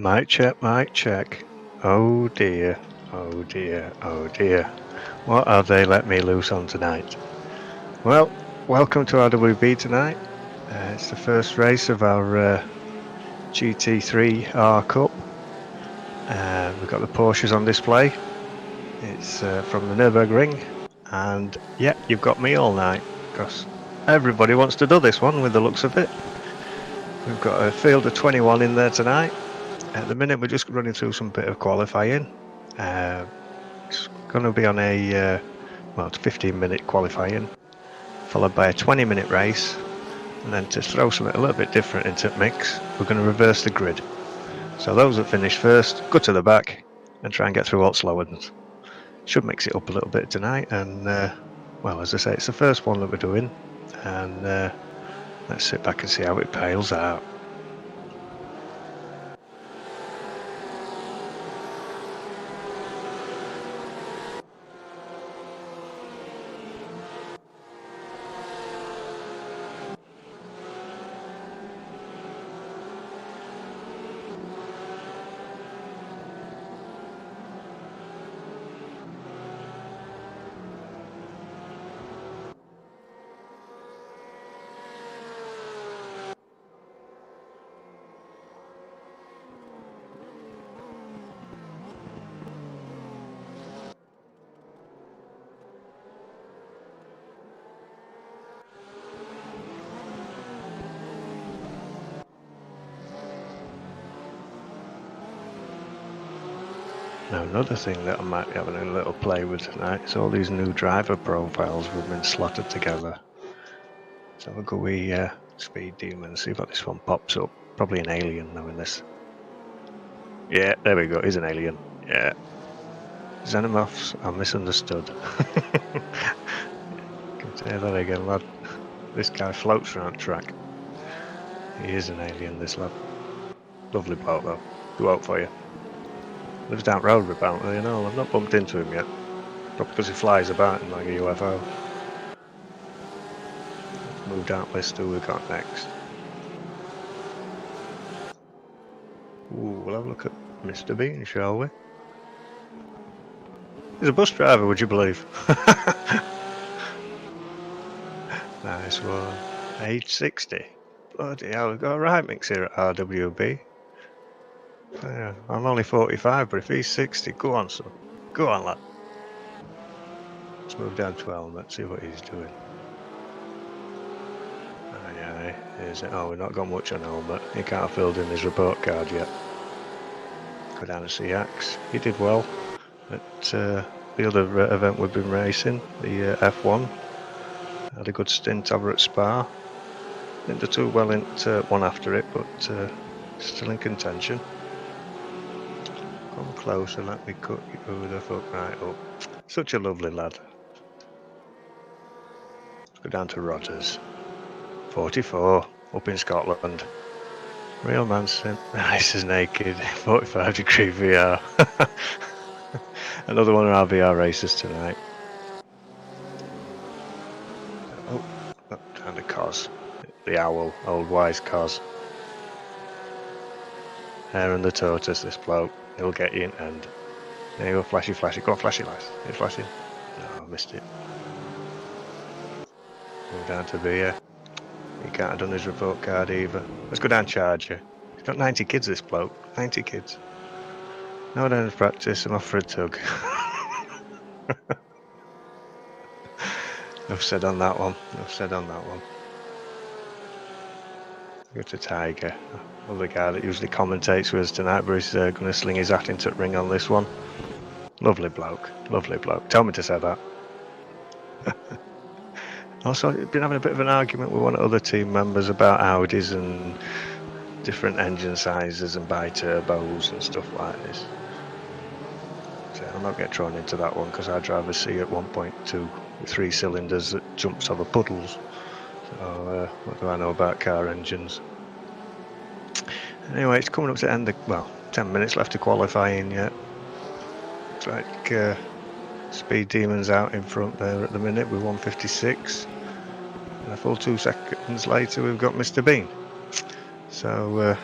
Mic check, mic check. Oh dear, oh dear, oh dear. What have they let me loose on tonight? Well, welcome to RWB tonight. It's the first race of our GT3R Cup. We've got the Porsches on display. It's from the Nurburgring, and yeah, you've got me all night because everybody wants to do this one with the looks of it. We've got a field of 21 in there tonight. At the minute, we're just running through some bit of qualifying. It's going to be on a well, it's 15-minute qualifying, followed by a 20-minute race, and then to throw something a little bit different into the mix, we're going to reverse the grid. So those that finish first, go to the back and try and get through alt slow ones. Should mix it up a little bit tonight, and well, as I say, it's the first one that we're doing, and let's sit back and see how it pales out. Now, another thing that I might be having a little play with tonight is all these new driver profiles we've been slotted together. So we'll go with Speed Demon and see what this one pops up. Probably an alien knowing this. Yeah, there we go, he's an alien. Yeah. Xenomorphs are misunderstood. Can say that again, lad. This guy floats around track. He is an alien, this lad. Lovely bloke though. Go out for you. Lives down road apparently, you know. I've not bumped into him yet. Probably because he flies about in like a UFO. Let's move down list who we've got next. Ooh, we'll have a look at Mr. Bean, shall we? He's a bus driver, would you believe? Nice one. Age 60. Bloody hell, we've got a right mix here at RWB. Yeah, I'm only 45, but if he's 60, go on, son. Go on, lad. Let's move down to helmet, see what he's doing. Aye, is it? Oh, we've not got much on helmet. He can't have filled in his report card yet. Go down to see Axe. He did well at the other event we've been racing, the F1. Had a good stint over at Spa. Didn't do too well in one after it, but still in contention. Come closer, let me cut you the fuck right up. Such a lovely lad. Let's go down to Rodders. 44, up in Scotland. Real Manson, nice as naked, 45-degree VR. Another one of our VR races tonight. Oh, that kind of cos. The owl, old wise cos. Hair and the tortoise, this bloke. He'll get you in end. There you go, flashy, flashy. Go on, flashy, lass. Are you flashing? No, I missed it. Move down to beer. He can't have done his report card either. Let's go down Charger. He's got 90 kids, this bloke. 90 kids. No down to practice, I'm off for a tug. Enough said on that one. Enough said on that one. Go to Tiger. Another guy that usually commentates with us tonight, but he's going to sling his hat into the ring on this one. Lovely bloke. Lovely bloke. Tell me to say that. Also, I've been having a bit of an argument with one of the other team members about Audis and different engine sizes and bi-turbos and stuff like this. So I'll not get drawn into that one because I drive a C at 1.2 with 3 cylinders that jumps over puddles. So what do I know about car engines? Anyway, it's coming up to the end of, well, 10 minutes left to qualifying yet. Looks like Speed Demon's out in front there at the minute with 156. And a full 2 seconds later we've got Mr. Bean. So,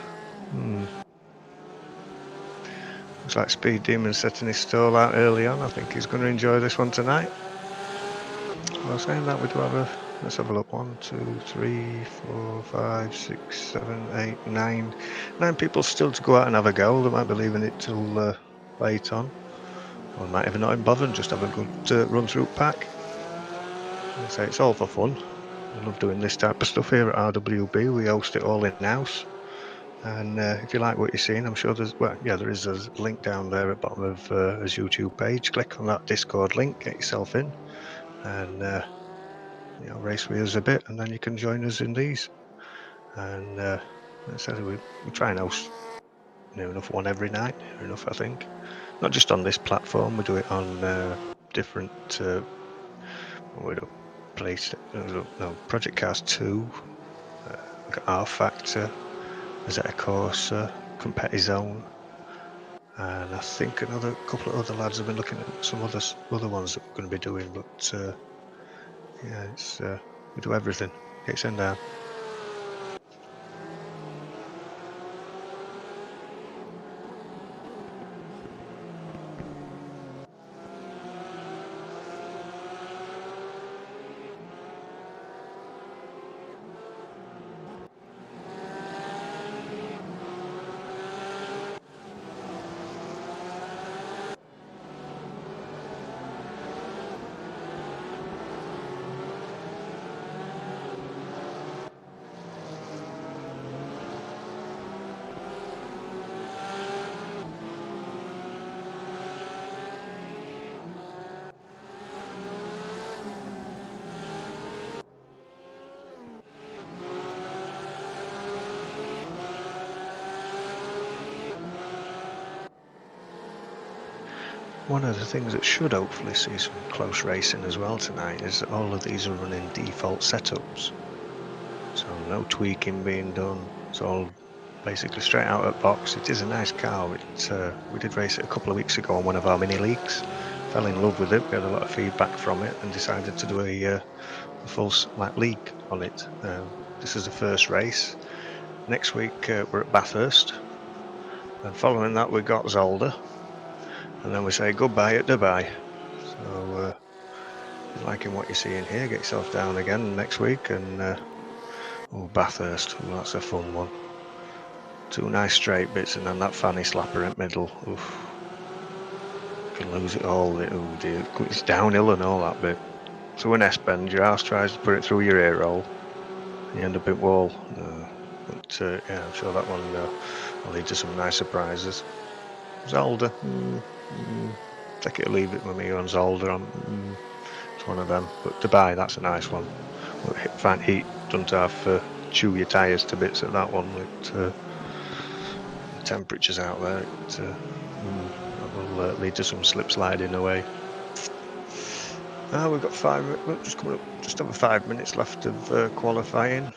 Looks like Speed Demon setting his stall out early on. I think he's going to enjoy this one tonight. Well, saying that, we do have let's have a look. 1, 2, 3, 4, 5, 6, 7, 8, 9. 9 people still to go out and have a go. They might be leaving it till late on. Or might even not even bother and just have a good run through pack. I say it's all for fun. I love doing this type of stuff here at RWB. We host it all in-house. And if you like what you're seeing, I'm sure there is a link down there at the bottom of his YouTube page. Click on that Discord link, get yourself in, and race with us a bit, and then you can join us in these. And like I said, we try and host near enough one every night, near enough, I think. Not just on this platform, we do it on different Project Cars 2, we've got R Factor, Zeta Corsa, Competi-Zone, and I think another couple of other lads have been looking at some other ones that we're going to be doing, but yeah, it's we do everything. Get sent down. One of the things that should hopefully see some close racing as well tonight is that all of these are running default setups. So no tweaking being done. It's all basically straight out of box. It is a nice car. We did race it a couple of weeks ago on one of our mini leagues. Fell in love with it. We had a lot of feedback from it and decided to do a full league on it. This is the first race. Next week we're at Bathurst. And following that we got Zolder. And then we say goodbye at Dubai. So if you're liking what you're seeing here, get yourself down again next week. And Bathurst, that's a fun one. 2 nice straight bits and then that fanny slapper in the middle. Oof. You can lose it all. Oh dear, it's downhill and all that bit. So in S-bend, your ass tries to put it through your ear roll. You end up in wall. But yeah, I'm sure that one will lead to some nice surprises. Zolder. Take it or leave it with me on Zolder. It's one of them. But Dubai, that's a nice one. Find heat don't have chew your tyres to bits at that one. The temperatures out there, that will lead to some slip sliding away. We've got just over 5 minutes left of qualifying.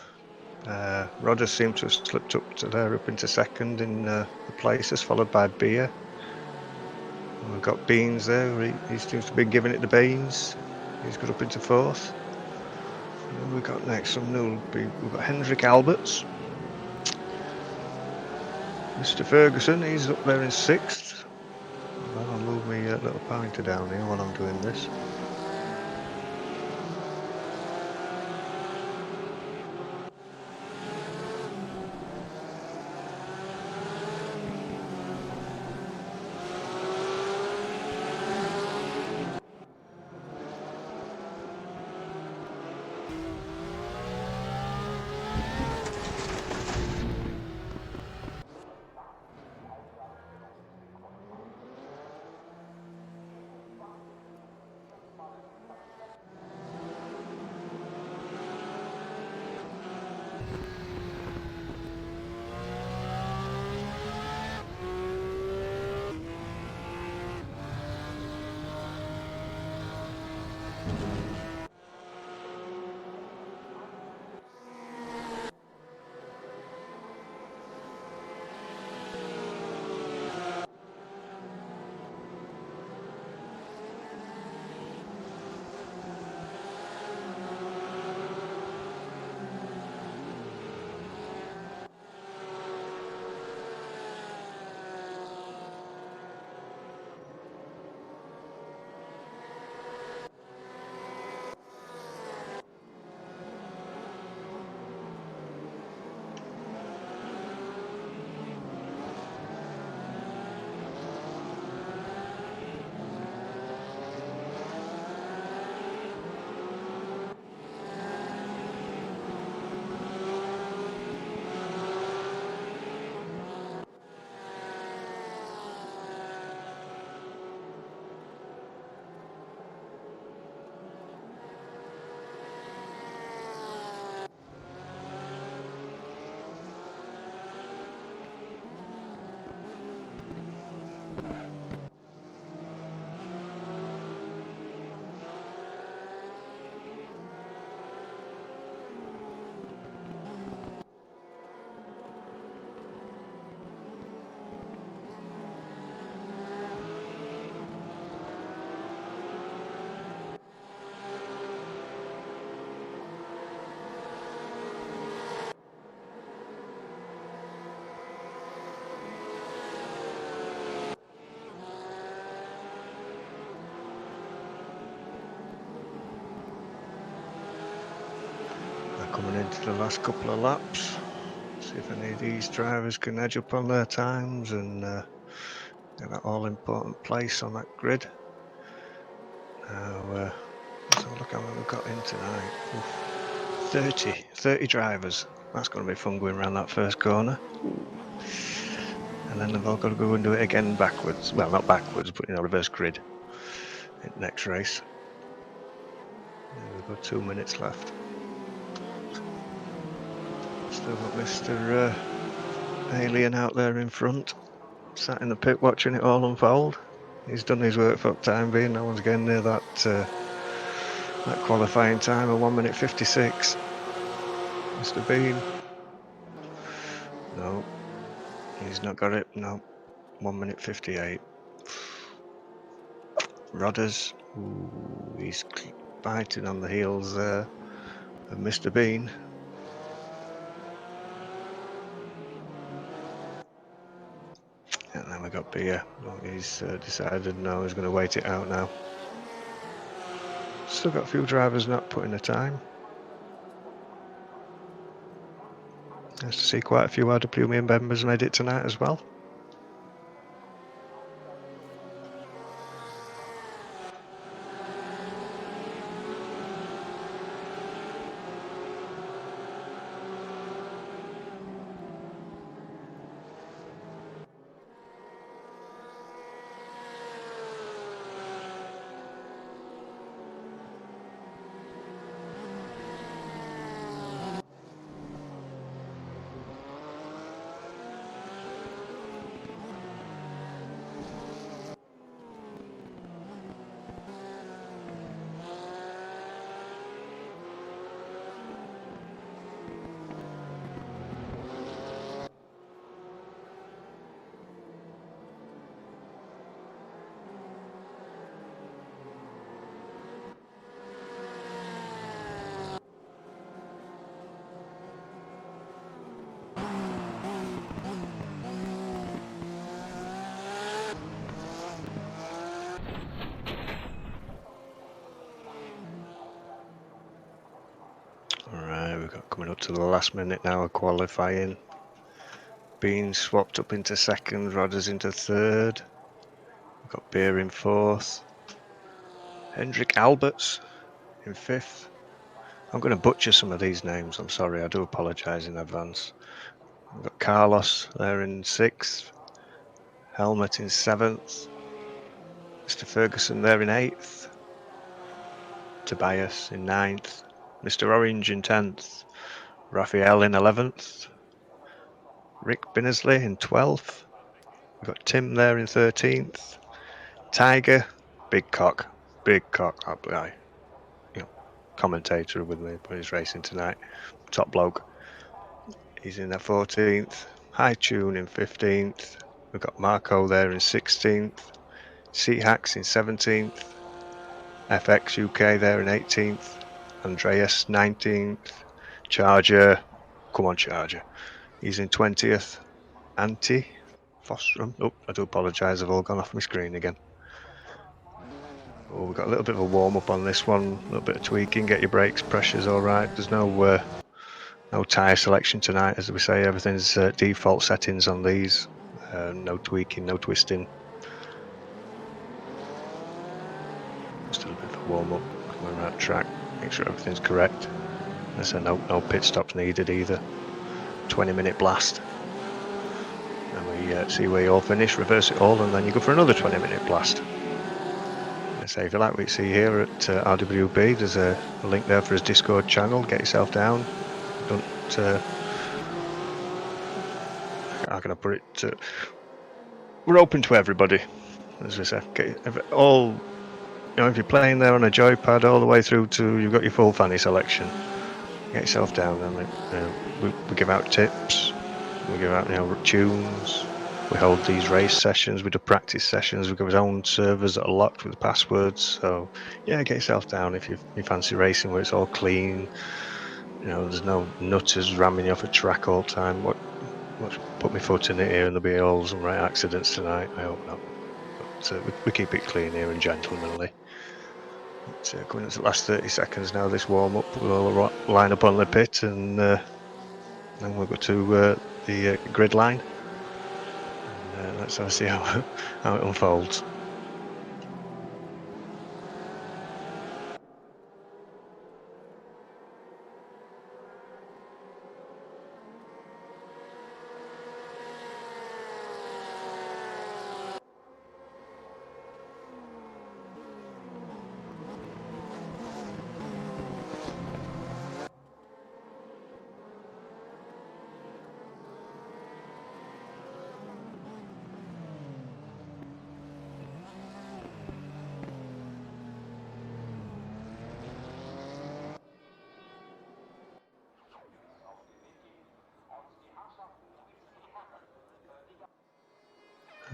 Rodgers seemed to have slipped up into second in the places, followed by Beer. We've got Beans there. He seems to be giving it the beans. He's got up into fourth. And we've got next we've got Hendrik Alberts. Mr. Ferguson, he's up there in sixth. I'll move my little pointer down here while I'm doing this. Coming into the last couple of laps. See if any of these drivers can edge up on their times and get that all-important place on that grid. Now, let's have a look how many we've got in tonight. Oof. 30 drivers. That's going to be fun going around that first corner. And then they've all got to go and do it again backwards. Well, not backwards, but reverse grid in the next race. We've got 2 minutes left. Still got Mr. Alien out there in front, sat in the pit watching it all unfold. He's done his work for the time being. No one's getting near that qualifying time of 1 minute 56. Mr. Bean. No, he's not got it. No, 1 minute 58. Rodders. Ooh, he's biting on the heels there of Mr. Bean. And then we got Beer. He's decided no, he's going to wait it out now. Still got a few drivers not putting a time. Nice to see quite a few RWB members made it tonight as well. Alright, we've got coming up to the last minute now of qualifying. Bean swapped up into second, Rodders into third. We've got Beer in fourth. Hendrik Alberts in fifth. I'm going to butcher some of these names, I'm sorry, I do apologise in advance. We've got Carlos there in sixth. Helmut in seventh. Mr. Ferguson there in eighth. Tobias in ninth. Mr. Orange in 10th. Raphael in 11th. Rick Binnersley in 12th. We've got Tim there in 13th. Tiger, big cock, that guy. Commentator with me, but he's racing tonight. Top bloke. He's in the 14th. High Tune in 15th. We've got Marco there in 16th. Seat Hacks in 17th. FX UK there in 18th. Andreas 19th. Charger, come on Charger. He's in 20th. Anti Fostrom. Oh, I do apologise, I've all gone off my screen again. Oh, we've got a little bit of a warm up on this one, a little bit of tweaking, get your brakes pressures all right. There's no tyre selection tonight, as we say, everything's default settings on these. No tweaking, no twisting. Just a little bit of a warm up, coming around track, make sure everything's correct. I said no pit stops needed either. 20-minute blast. And we see where you all finish, reverse it all, and then you go for another 20-minute blast. So if you like what you see here at RWB, there's a link there for his Discord channel. Get yourself down. Don't. How can I put it? We're open to everybody, as we say. All. If you're playing there on a joypad all the way through to you've got your full fanny selection. Get yourself down. And we give out tips. We give out tunes. We hold these race sessions, we do practice sessions, we've got our own servers that are locked with passwords, so yeah, get yourself down if you fancy racing where it's all clean, there's no nutters ramming you off a track all the time. Watch, put my foot in it here and there'll be all some right accidents tonight, I hope not. But we keep it clean here and gentlemanly. It's coming up to the last 30 seconds now, this warm-up. We'll line up on the pit and then we'll go to the grid line. And, let's see how it unfolds.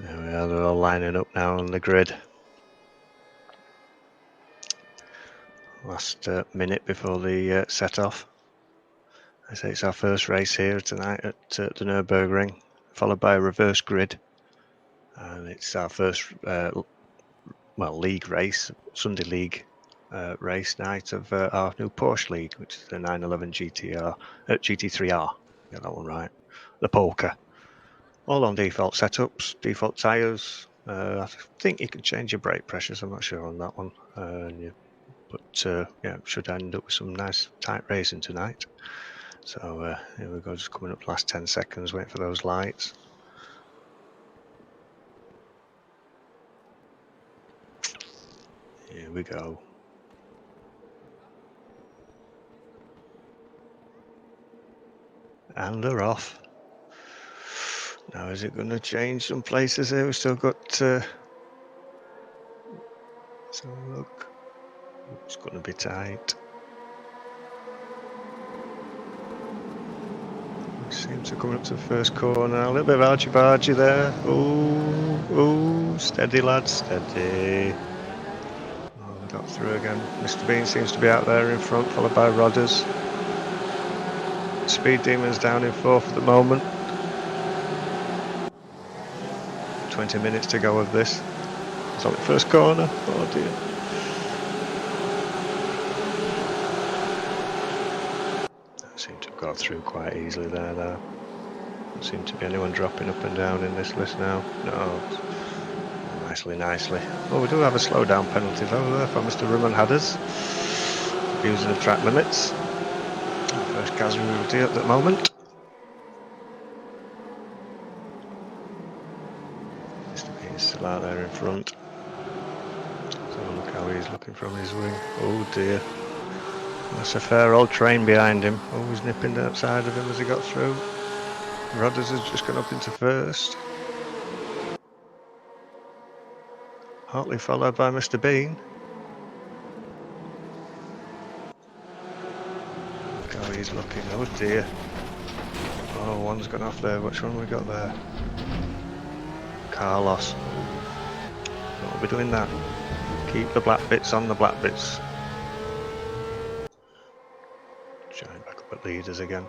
There we are, they're all lining up now on the grid. Last minute before the set-off. I say it's our first race here tonight at the Nurburgring, followed by a reverse grid. And it's our first, league race, Sunday league race night of our new Porsche league, which is the 911 GT3R. Get that one right. The Polka. All on default setups, default tyres. I think you can change your brake pressures. I'm not sure on that one. But yeah, should end up with some nice tight racing tonight. So here we go, just coming up the last 10 seconds, waiting for those lights. Here we go. And they're off. Now, is it going to change some places here? We've still got, let's have a look. It's going to be tight. We seem to come up to the first corner. A little bit of argy-bargy there. Ooh, steady lads, steady. Oh, we got through again. Mr. Bean seems to be out there in front, followed by Rodders. Speed Demon's down in fourth at the moment. 20 minutes to go of this. It's on the first corner. Oh dear. That seemed to have got through quite easily there though. Doesn't seem to be anyone dropping up and down in this list now. No. Nicely. Oh, we do have a slowdown penalty though there for Mr. Roman Hadders. Abusing the track limits. First casualty at the moment. Mr. Bean's still out there in front. So look how he's looking from his wing. Oh dear. That's a fair old train behind him. Oh, he's nipping outside of him as he got through. Rodders has just gone up into first. Hotly followed by Mr. Bean. Look how he's looking. Oh dear. Oh, one's gone off there. Which one we got there? Carlos. Don't be doing that. Keep the black bits on the black bits. Shine back up at leaders again.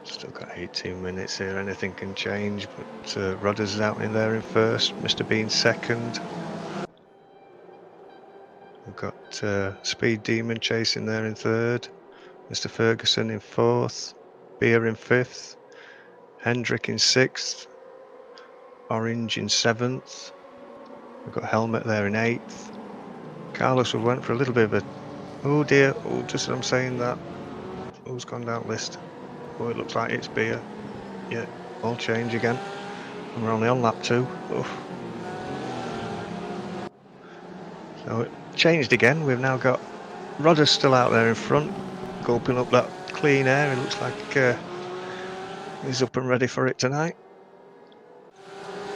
Still got 18 minutes here. Anything can change, but Rodders is out in there in first. Mr. Bean second. We've got Speed Demon chasing there in third. Mr. Ferguson in fourth. Beer in fifth. Hendrick in sixth. Orange in seventh. We've got Helmet there in eighth. Carlos went for a little bit of a... Oh dear, oh, just as I'm saying that. Who's gone down list? Oh, it looks like it's Beer. Yeah, all change again. And we're only on lap 2. Oof. So it changed again. We've now got Rodders still out there in front, gulping up that clean air. It looks like he's up and ready for it tonight.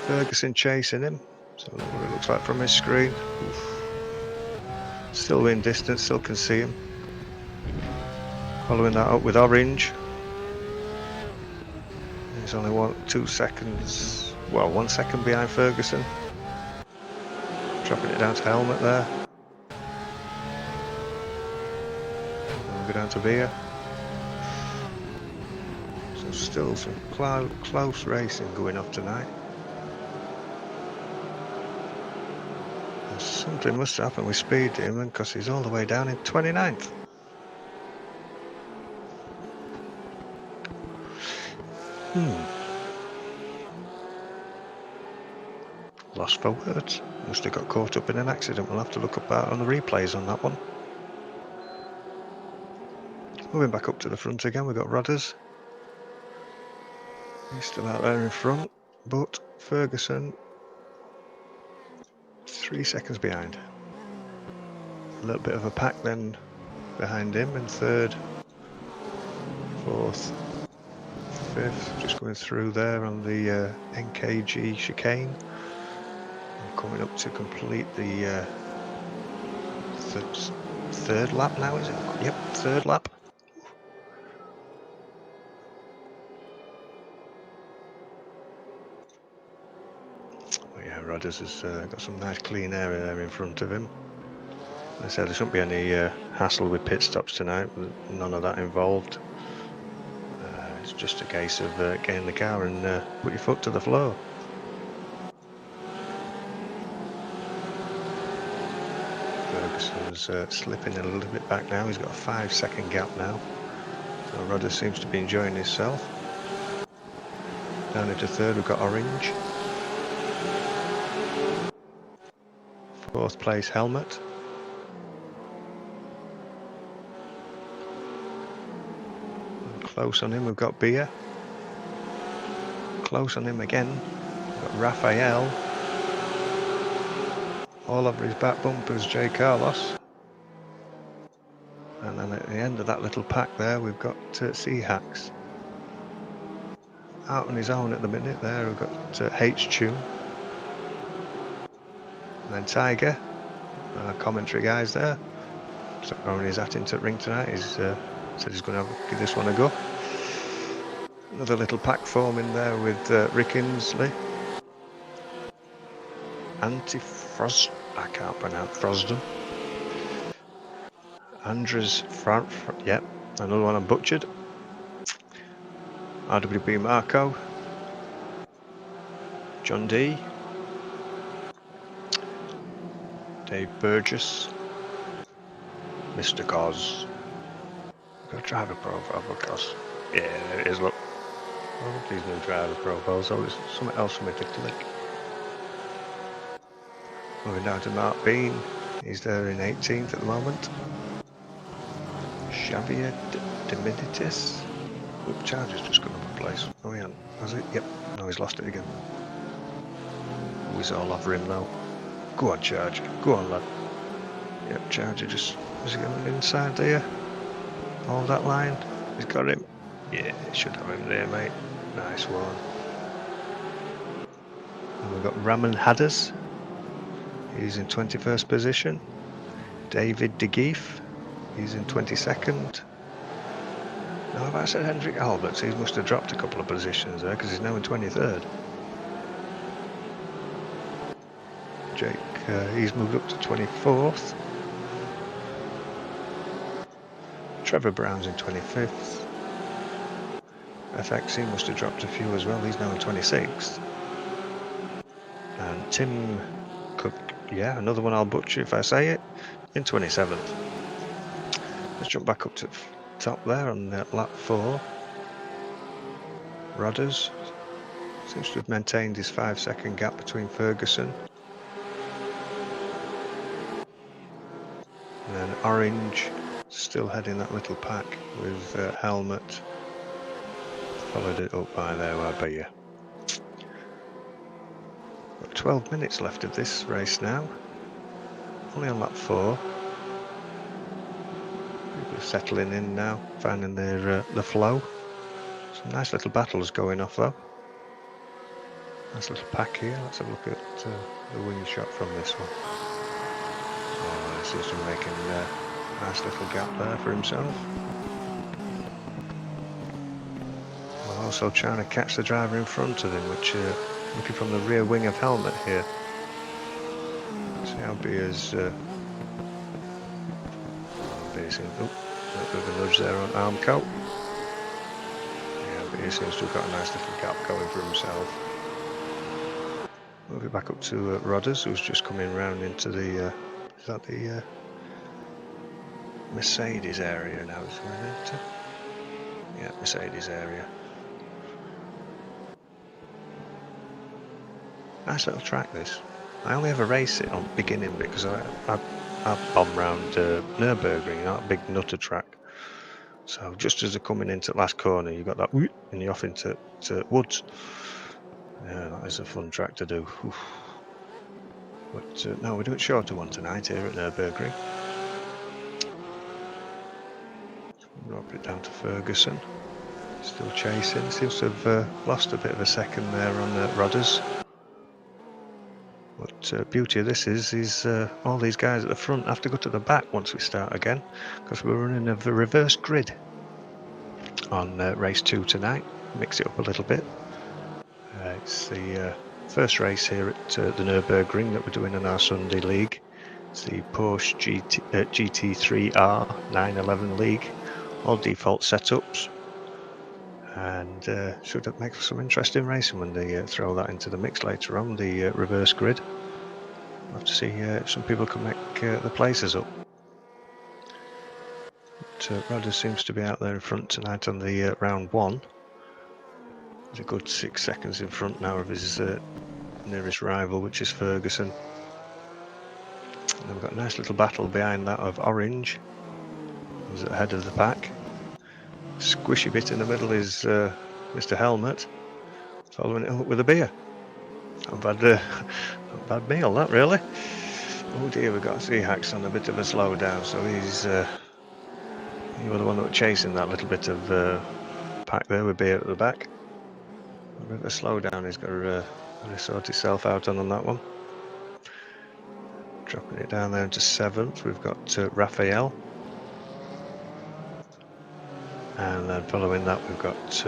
Ferguson chasing him. So what it looks like from his screen. Oof. Still in distance, still can see him. Following that up with Orange. He's only 2 seconds, well, 1 second behind Ferguson. Dropping it down to Helmet there. And we'll go down to Beer. So Still some close racing going on tonight. And something must happen with Speed Demon because he's all the way down in 29th. Lost for words. Must have got caught up in an accident. We'll have to look up on the replays on that one. Moving back up to the front again, we've got Rodders. He's still out there in front, but Ferguson 3 seconds behind. A little bit of a pack then behind him in third, fourth, fifth. Just going through there on the NKG chicane. And coming up to complete the third lap now, is it? Yep, third lap. But yeah, Rodders has got some nice clean area there in front of him. Like I said, there shouldn't be any hassle with pit stops tonight, none of that involved. It's just a case of getting the car and put your foot to the floor. Ferguson's slipping a little bit back now. He's got a 5-second gap now. So Rodders seems to be enjoying himself. Down into third, we've got Orange. Fourth place, Helmet. Close on him, we've got Beer. Close on him again, we've got Raphael. All over his back bumpers, J. Carlos. And then at the end of that little pack there, we've got Seahacks. Out on his own at the minute there, we've got H-Tune. And then Tiger, our commentary guys there. So throwing his hat into the ring tonight. He's said he's going to give this one a go. Another little pack forming there with Rick Inslee. Anti-Frost, I can't pronounce Frosden. Andres yep, another one I butchered. RWB Marco. John D. Dave Burgess. Mr. Cos. Got driver profile for Cos. Yeah, there it is, look. I love these new driver profiles, so it's something else for me to click. Moving down to Mark Bean. He's there in 18th at the moment. Xavier Dominitis. Oh, Charger's just gone up a place. Oh, yeah. Has it? Yep. No, he's lost it again. Oh, he's all over him now. Go on, Charger. Go on, lad. Yep, Charger just... Is he going inside there? Hold that line. He's got him. Yeah, should have him there, mate. Nice one. And we've got Raman Hadders. He's in 21st position. David De Geef. He's in 22nd. No, have I said Hendrik Alberts? He must have dropped a couple of positions there because he's now in 23rd. Jake, he's moved up to 24th. Trevor Brown's in 25th. FXC must have dropped a few as well. He's now in 26th. And Tim Cook, yeah, another one I'll butcher if I say it, in 27th. Let's jump back up to the top there on lap 4. Rodders seems to have maintained his 5-second gap between Ferguson. And then Orange still heading that little pack with Helmet. Followed it up by there by Beer. Got 12 minutes left of this race now. Only on lap 4. People are settling in now, finding their the flow. Some nice little battles going off though. Nice little pack here. Let's have a look at the wing shot from this one. Oh, this is making a nice little gap there for himself. While also trying to catch the driver in front of him, which looking from the rear wing of Helmet here. See how Beer's Beer's in, oh, a bit of a nudge there on Armco. Yeah, He seems to have got a nice little gap going for himself. Move it back up to Rodders, who's just coming round into the, is that the Mercedes area now it's going into? Yeah, Mercedes area. Nice little track this. I only ever race it on the beginning because I bomb round Nurburgring, that big nutter track. So just as they're coming into the last corner, you got that whoop, and you're off into woods. Yeah, that is a fun track to do. Oof. But no, we're doing a shorter one tonight here at Nurburgring. Drop it down to Ferguson. Still chasing. Seems to have lost a bit of a second there on Rodders. But beauty of this is all these guys at the front have to go to the back once we start again, because we're running a reverse grid on race 2 tonight. Mix it up a little bit. It's the first race here at the Nurburgring that we're doing in our Sunday league. It's the Porsche GT3R 911 league, all default setups, and should make for some interesting racing when they throw that into the mix later on, the reverse grid. We'll have to see if some people can make the places up. But Rodders seems to be out there in front tonight on the round 1. He's a good 6 seconds in front now of his nearest rival, which is Ferguson. And we've got a nice little battle behind that of Orange, who's at the head of the pack. Squishy bit in the middle is Mr. Helmet, following it up with a beer. Not bad meal, that really. Oh dear, we've got Seahacks on a bit of a slowdown, so he's you were the one that was chasing that little bit of pack there with beer at the back. A bit of a slowdown, he's got to sort himself out on that one. Dropping it down there into 7th, we've got Raphael. And then following that, we've got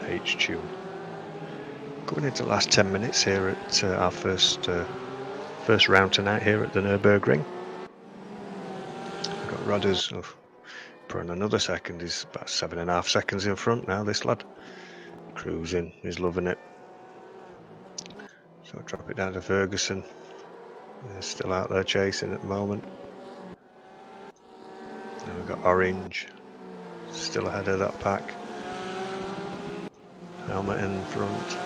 H-Tune. Going into the last 10 minutes here at our first round tonight here at the Nurburgring. We've got Rodders putting another second. He's about 7.5 seconds in front now, this lad. Cruising, he's loving it. So I'll drop it down to Ferguson. He's still out there chasing at the moment. And we've got Orange, still ahead of that pack. Helmet in front,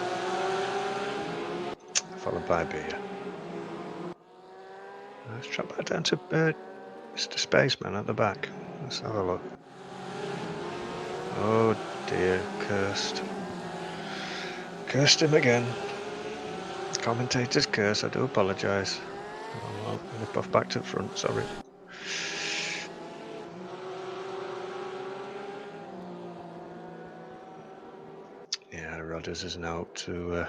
followed by Beer. Let's drop that down to Mr. Spaceman at the back. Let's have a look. Oh dear, cursed. Cursed him again. Commentator's curse, I do apologise. I'll nip off back to the front, sorry. Yeah, Rodders is now up to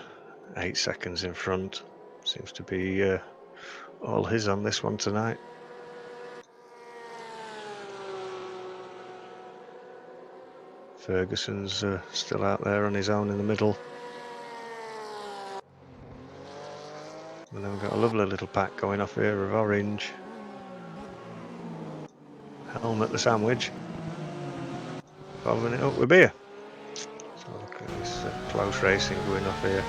8 seconds in front. Seems to be all his on this one tonight. Ferguson's still out there on his own in the middle. And then we've got a lovely little pack going off here of Orange. Helmet the sandwich. Following it up with Beer. So look at this close racing going off here.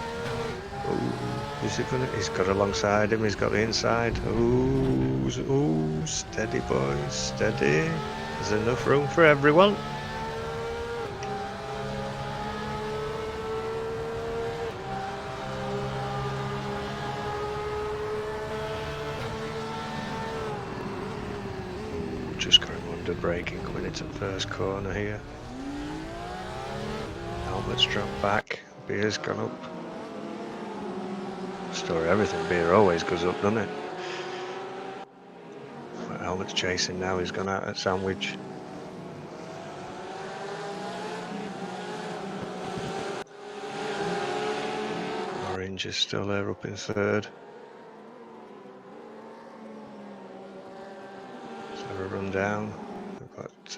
Ooh, is it gonna? He's got alongside him, he's got the inside. Ooh, steady boys, steady. There's enough room for everyone. Just going under braking, coming into the first corner here. Helmet's dropped back, Beer's gone up. Story everything, Beer always goes up, doesn't it? Helmet's chasing now, he's gone out at sandwich. Orange is still there up in 3rd. Let's have a run down. We've got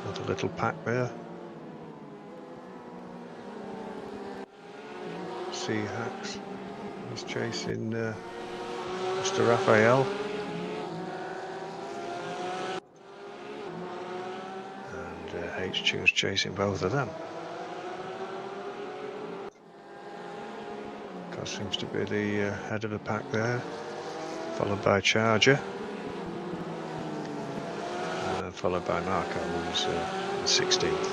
another little pack there. Seahacks. He's chasing Mr. Raphael. And H-Tune's chasing both of them. Cos seems to be the head of the pack there, followed by Charger, followed by Marco, who's in 16th.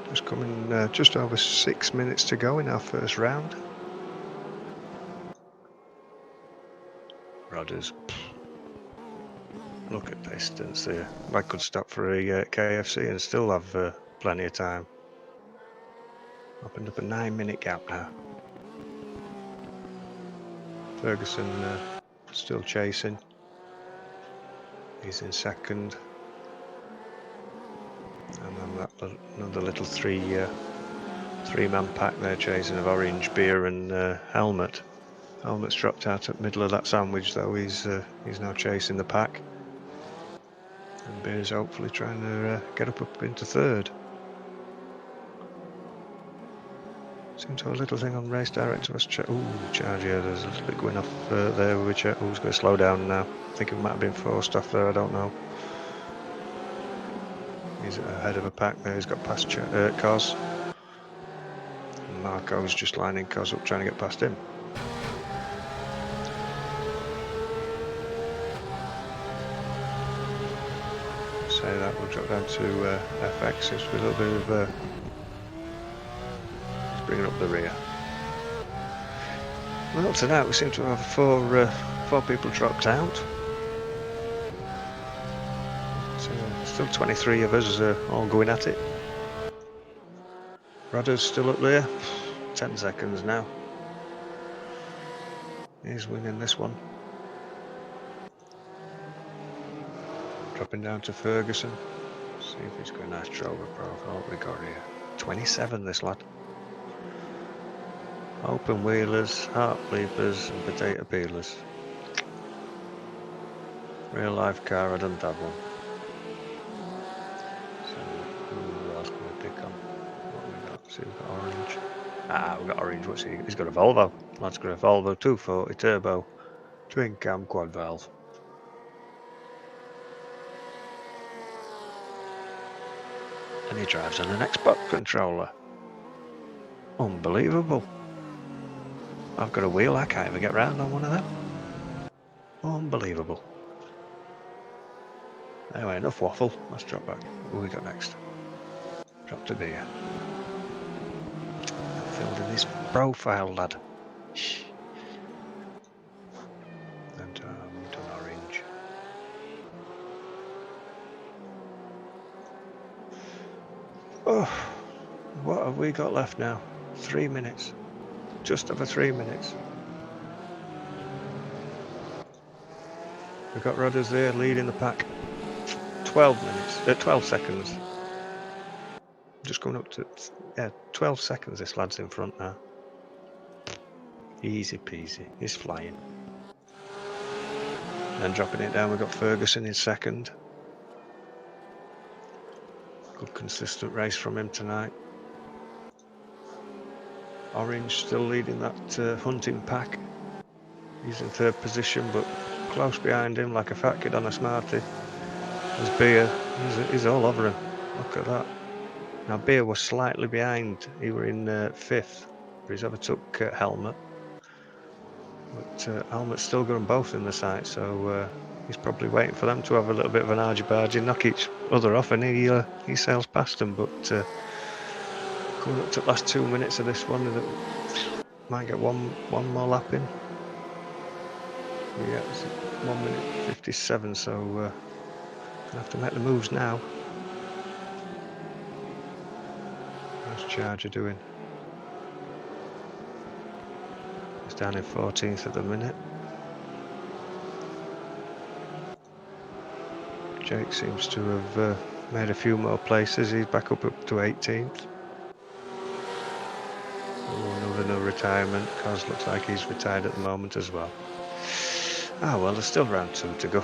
Just coming just over 6 minutes to go in our first round. Rodders. Look at distance there. I could stop for a KFC and still have plenty of time. Opened up a 9-minute gap now. Ferguson still chasing. He's in second. And then that another little three-man pack there chasing of Orange, Beer and Helmet. Helmet's dropped out at the middle of that sandwich though. He's now chasing the pack. And Beer's hopefully trying to get up into third. Seems to have a little thing on race director. Ooh, charge, yeah, there's a little bit going off there. Who's going to slow down now? I think it might have been forced off there, I don't know. He's ahead of a pack there, he's got past Cos. And Marco's just lining Cos up, trying to get past him. Say that, we'll drop down to FX. It's a little bit of bringing up the rear. Well, tonight we seem to have four people dropped out. So still 23 of us all going at it. Rodder's still up there. 10 seconds now. He's winning this one. Dropping down to Ferguson. See if he's got a nice Drover profile. What we got here? 27, this lad. Open wheelers, heart bleepers and potato peelers. Real life car, I don't have one. So who else can we pick on? What have we got? See, we've got Orange. We've got Orange. What's he? He's got a Volvo. Lad's got a Volvo 240 turbo, twin cam quad valve. And he drives on an Xbox controller. Unbelievable. I've got a wheel, I can't even get round on one of them. Unbelievable. Anyway, enough waffle. Let's drop back. What we got next? Drop to Beer. Filled in his profile, lad. Shh. And we've done Orange. Oh, what have we got left now? 3 minutes. Just over 3 minutes. We've got Rodders there leading the pack. 12 seconds. Just going up to 12 seconds. This lad's in front now. Easy peasy. He's flying. And dropping it down, we've got Ferguson in second. Good consistent race from him tonight. Orange still leading that hunting pack. He's in third position, but close behind him like a fat kid on a Smartie. There's Beer. He's all over him. Look at that. Now Beer was slightly behind. He were in fifth. But he's overtook Helmet. But Helmet's still got them both in the sight, so he's probably waiting for them to have a little bit of an argy-bargy, knock each other off, and he sails past them. But coming up to the last 2 minutes of this one, might get one more lap in. Yeah, it's 1 minute 57, so gonna have to make the moves now. How's Charger doing? He's down in 14th at the minute. Jake seems to have made a few more places. He's back up to 18th. Another retirement, because looks like he's retired at the moment as well. Well, there's still round 2 to go.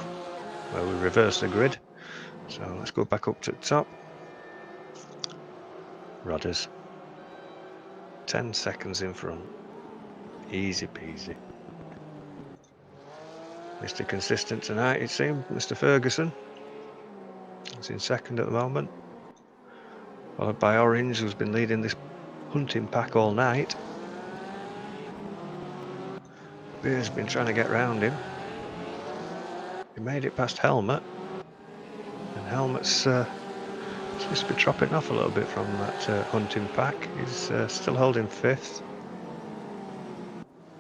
Well, we reverse the grid. So let's go back up to the top. Rodders. 10 seconds in front. Easy peasy. Mr. Consistent tonight, it seemed, Mr. Ferguson. He's in second at the moment. Followed by Orange, who's been leading this hunting pack all night. Beer's been trying to get round him. He made it past Helmet. And Helmet's seems to be dropping off a little bit from that hunting pack. He's still holding 5th.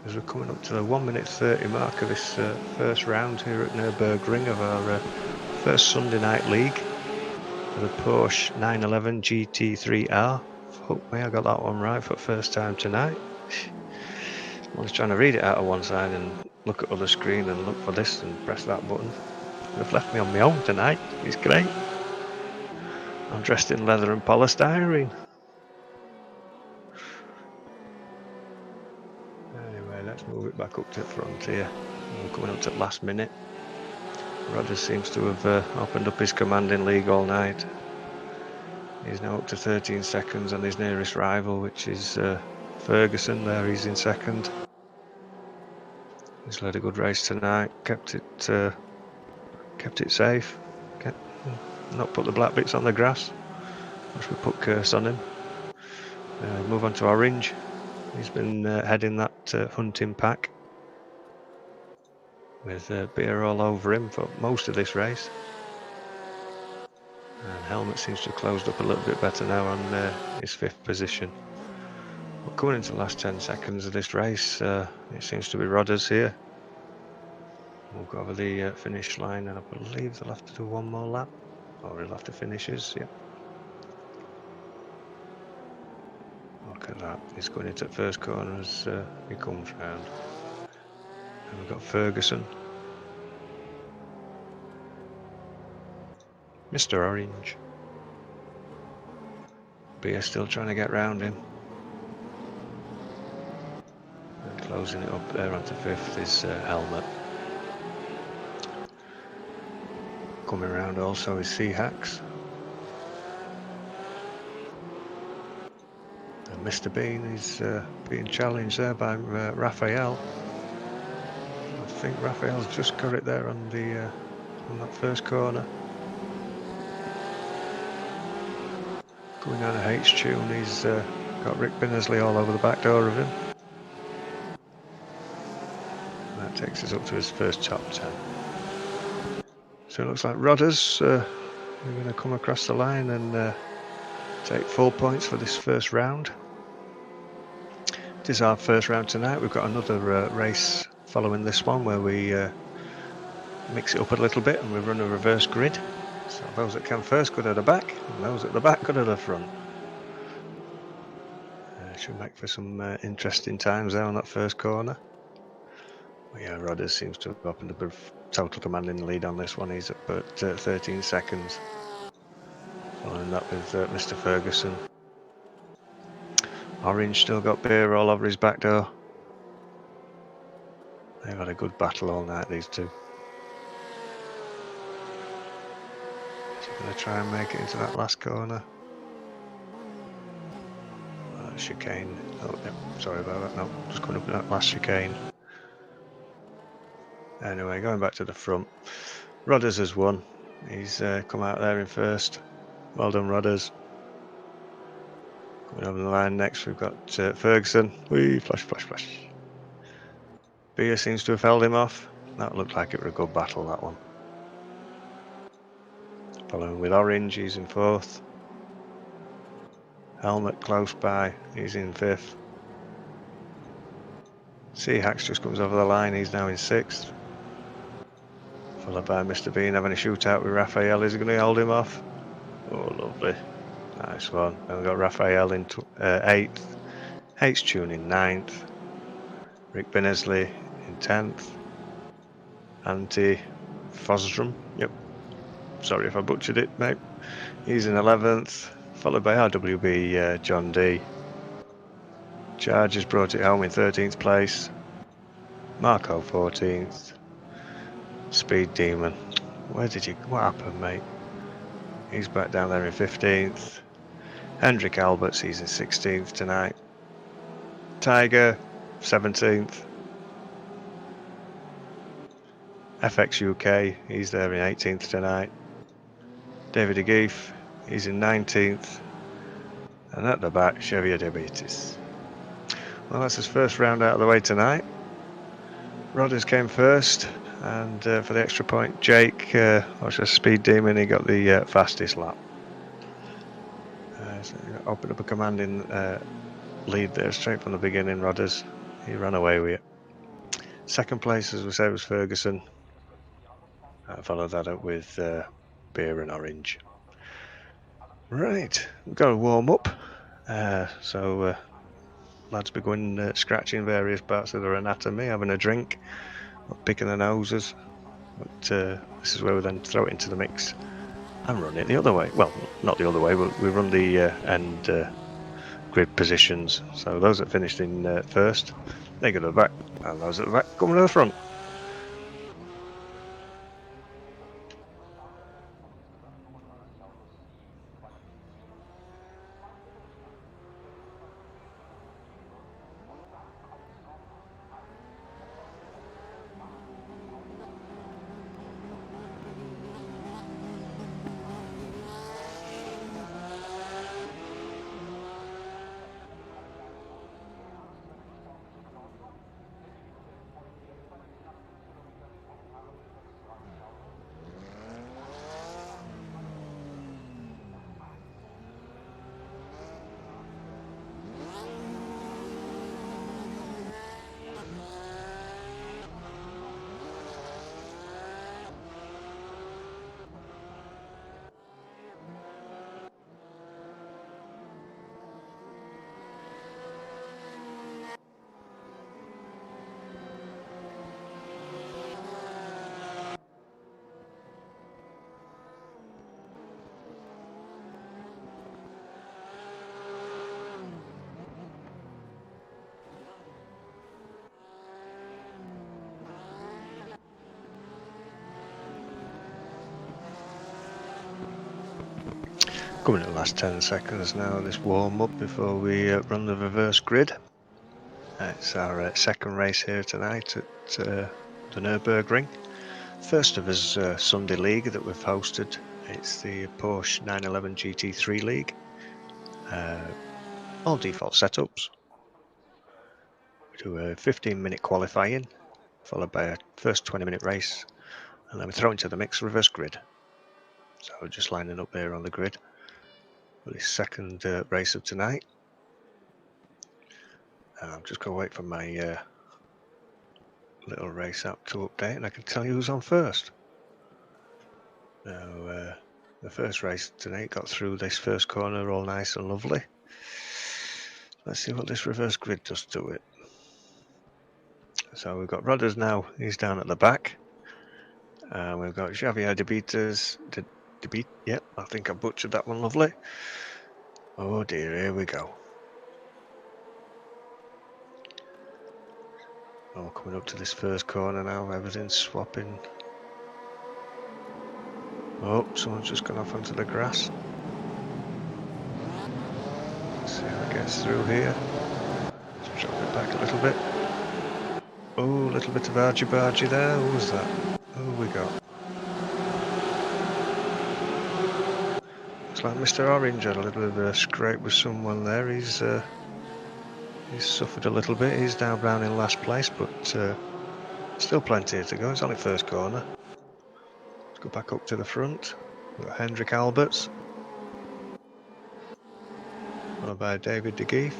As we're coming up to the 1:30 mark of this first round here at Nurburgring of our first Sunday night league for the Porsche 911 GT3R. Fuck me, I got that one right for the first time tonight. I was trying to read it out of one side and look at other screen and look for this and press that button. They've left me on my own tonight. It's great. I'm dressed in leather and polystyrene. Anyway, let's move it back up to the front here. We're coming up to the last minute. Rodgers seems to have opened up his command in league all night. He's now up to 13 seconds on his nearest rival, which is Ferguson. There, he's in second. He's led a good race tonight. Kept it safe. Not put the black bits on the grass, which we put curse on him. Move on to Orange. He's been heading that hunting pack with beer all over him for most of this race. And Helmet seems to have closed up a little bit better now on his 5th position. We're coming into the last 10 seconds of this race. It seems to be Rodgers here. We'll go over the finish line, and I believe they'll have to do one more lap, or he'll have to finish his. Yeah. Look at that. He's going into the first corner as he comes round. And we've got Ferguson. Mr. Orange. Beer still trying to get round him. And closing it up there onto 5th is Helmet. Coming around also is Hacks. And Mr. Bean is being challenged there by Raphael. I think Raphael's just got it there on the on that first corner. Going down a H-tune, he's got Rick Binnersley all over the back door of him. And that takes us up to his first top 10. So it looks like Rodgers are going to come across the line and take 4 points for this first round. It is our first round tonight. We've got another race following this one where we mix it up a little bit and we run a reverse grid. So those that come first go to the back, and those at the back go to the front. Should make for some interesting times there on that first corner. But yeah, Rodgers seems to have opened up a total commanding lead on this one. He's up at 13 seconds. Following that with Mr. Ferguson. Orange still got beer all over his back door. They've had a good battle all night, these two. Going to try and make it into that last corner. Chicane. Oh, yeah, sorry about that. No, just going up in that last chicane. Anyway, going back to the front. Rodgers has won. He's come out there in first. Well done, Rodgers. Coming over the line next, we've got Ferguson. Whee, flash, flash, flash. Beer seems to have held him off. That looked like it was a good battle, that one. Following with Orange, he's in 4th. Helmet close by, he's in 5th. Hacks just comes over the line, he's now in 6th. Followed by Mr. Bean having a shootout with Raphael. Is he going to hold him off? Oh, lovely. Nice one. Then we've got Raphael in 8th. H-Tune in 9th. Rick Binnersley in 10th. Anti Fosdrum. Yep. Sorry if I butchered it, mate. He's in 11th. Followed by RWB John D. Chargers brought it home in 13th place. Marco 14th. Speed Demon. What happened, mate? He's back down there in 15th. Hendrik Alberts, he's in 16th tonight. Tiger, 17th. FX UK, he's there in 18th tonight. David de Geef, he's in 19th. And at the back, Xavier Diabetes. Well, that's his first round out of the way tonight. Rodders came first, and for the extra point, Jake, was a speed demon, he got the fastest lap. So opened up a commanding lead there straight from the beginning, Rodders. He ran away with it. Second place, as we say, was Ferguson. Followed that up with Beer and Orange. Right, we've got to warm up. So lads begin scratching various parts of their anatomy, having a drink, picking their noses. But this is where we then throw it into the mix and run it the other way. Well, not the other way, but we run the end grid positions. So those that finished in first, they go to the back, and those at the back come to the front. Coming at the last 10 seconds now, this warm up before we run the reverse grid. It's our second race here tonight at the Nurburgring. First of his Sunday league that we've hosted. It's the Porsche 911 GT3 league. All default setups. We do a 15-minute qualifying, followed by a first 20-minute race, and then we throw into the mix reverse grid. So we're just lining up there on the grid for this second race of tonight. I'm just going to wait for my little race app to update, and I can tell you who's on first. Now, the first race tonight got through this first corner all nice and lovely. Let's see what this reverse grid does to it. So we've got Rodders now, he's down at the back. And we've got Xavier Diabetes. Yep, I think I butchered that one lovely. Oh dear, here we go. Oh, coming up to this first corner now, everything's swapping. Oh, someone's just gone off onto the grass. Let's see how it gets through here. Let's drop it back a little bit. Oh, a little bit of argy-bargy there. Who was that? Who we got? Looks like Mr. Orange had a little bit of a scrape with someone there. He's suffered a little bit. He's down round in last place, but still plenty to go. It's only first corner. Let's go back up to the front. We've got Hendrik Alberts, followed by David de Geef.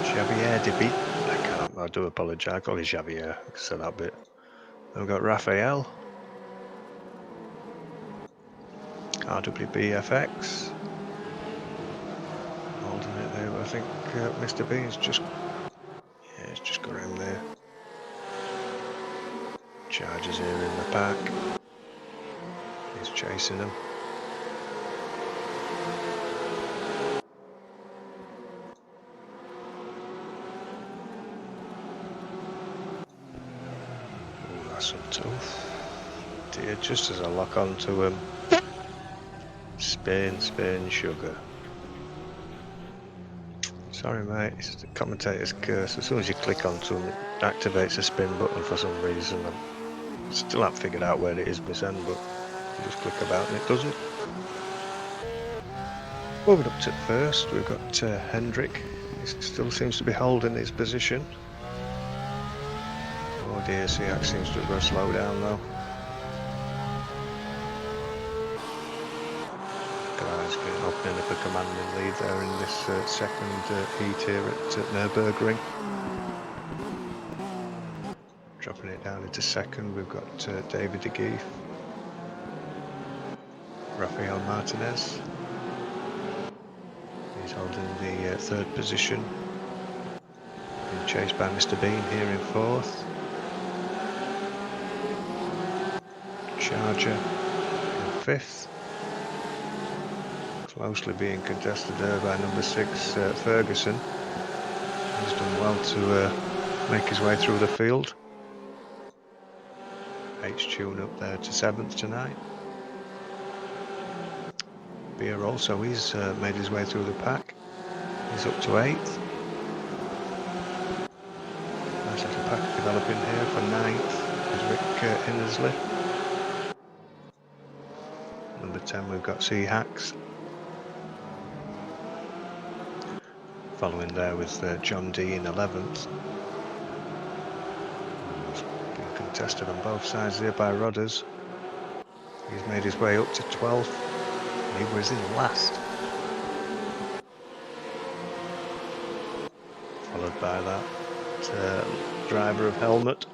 Xavier de Beat. I do apologise. I call it Xavier. I said that bit. Then we've got Raphael. RWB FX. Holding it there, but I think Mr. Bean's just. Yeah, it's just got him there. Chargers here in the pack. He's chasing them. Oh, that's some tough. Dear, just as I lock onto him. Spain, sugar. Sorry mate, it's the commentator's curse. As soon as you click onto them, it activates a spin button for some reason. I still haven't figured out where it is myself, but you just click about and it doesn't. Moving up to first, we've got Hendrick. He still seems to be holding his position. Oh dear, Siak seems to have got to slow down though. Guys opening up a commanding lead there in this second heat here at Nurburgring. Dropping it down into second, we've got David de Geef, Rafael Martinez. He's holding the third position. Being chased by Mr. Bean here in fourth. Charger in fifth. Closely being contested there by number 6, Ferguson. He's done well to make his way through the field. H-Tune up there to 7th tonight. Beer also, he's made his way through the pack. He's up to 8th. Nice little pack developing here for 9th is Rick Innersley. Number 10 we've got C-Hacks. Following there with John D in 11th. Being contested on both sides there by Rodders. He's made his way up to 12th. He was in last. Followed by that driver of helmet.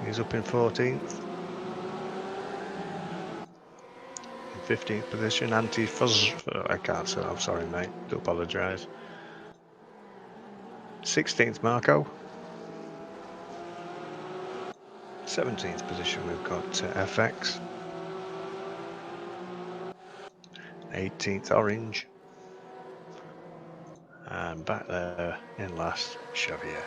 He's up in 14th. In 15th position, Anti-Fuzz. I can't say, I'm sorry mate, do apologise. 16th Marco. 17th position we've got FX. 18th Orange. And back there in last, Xavier.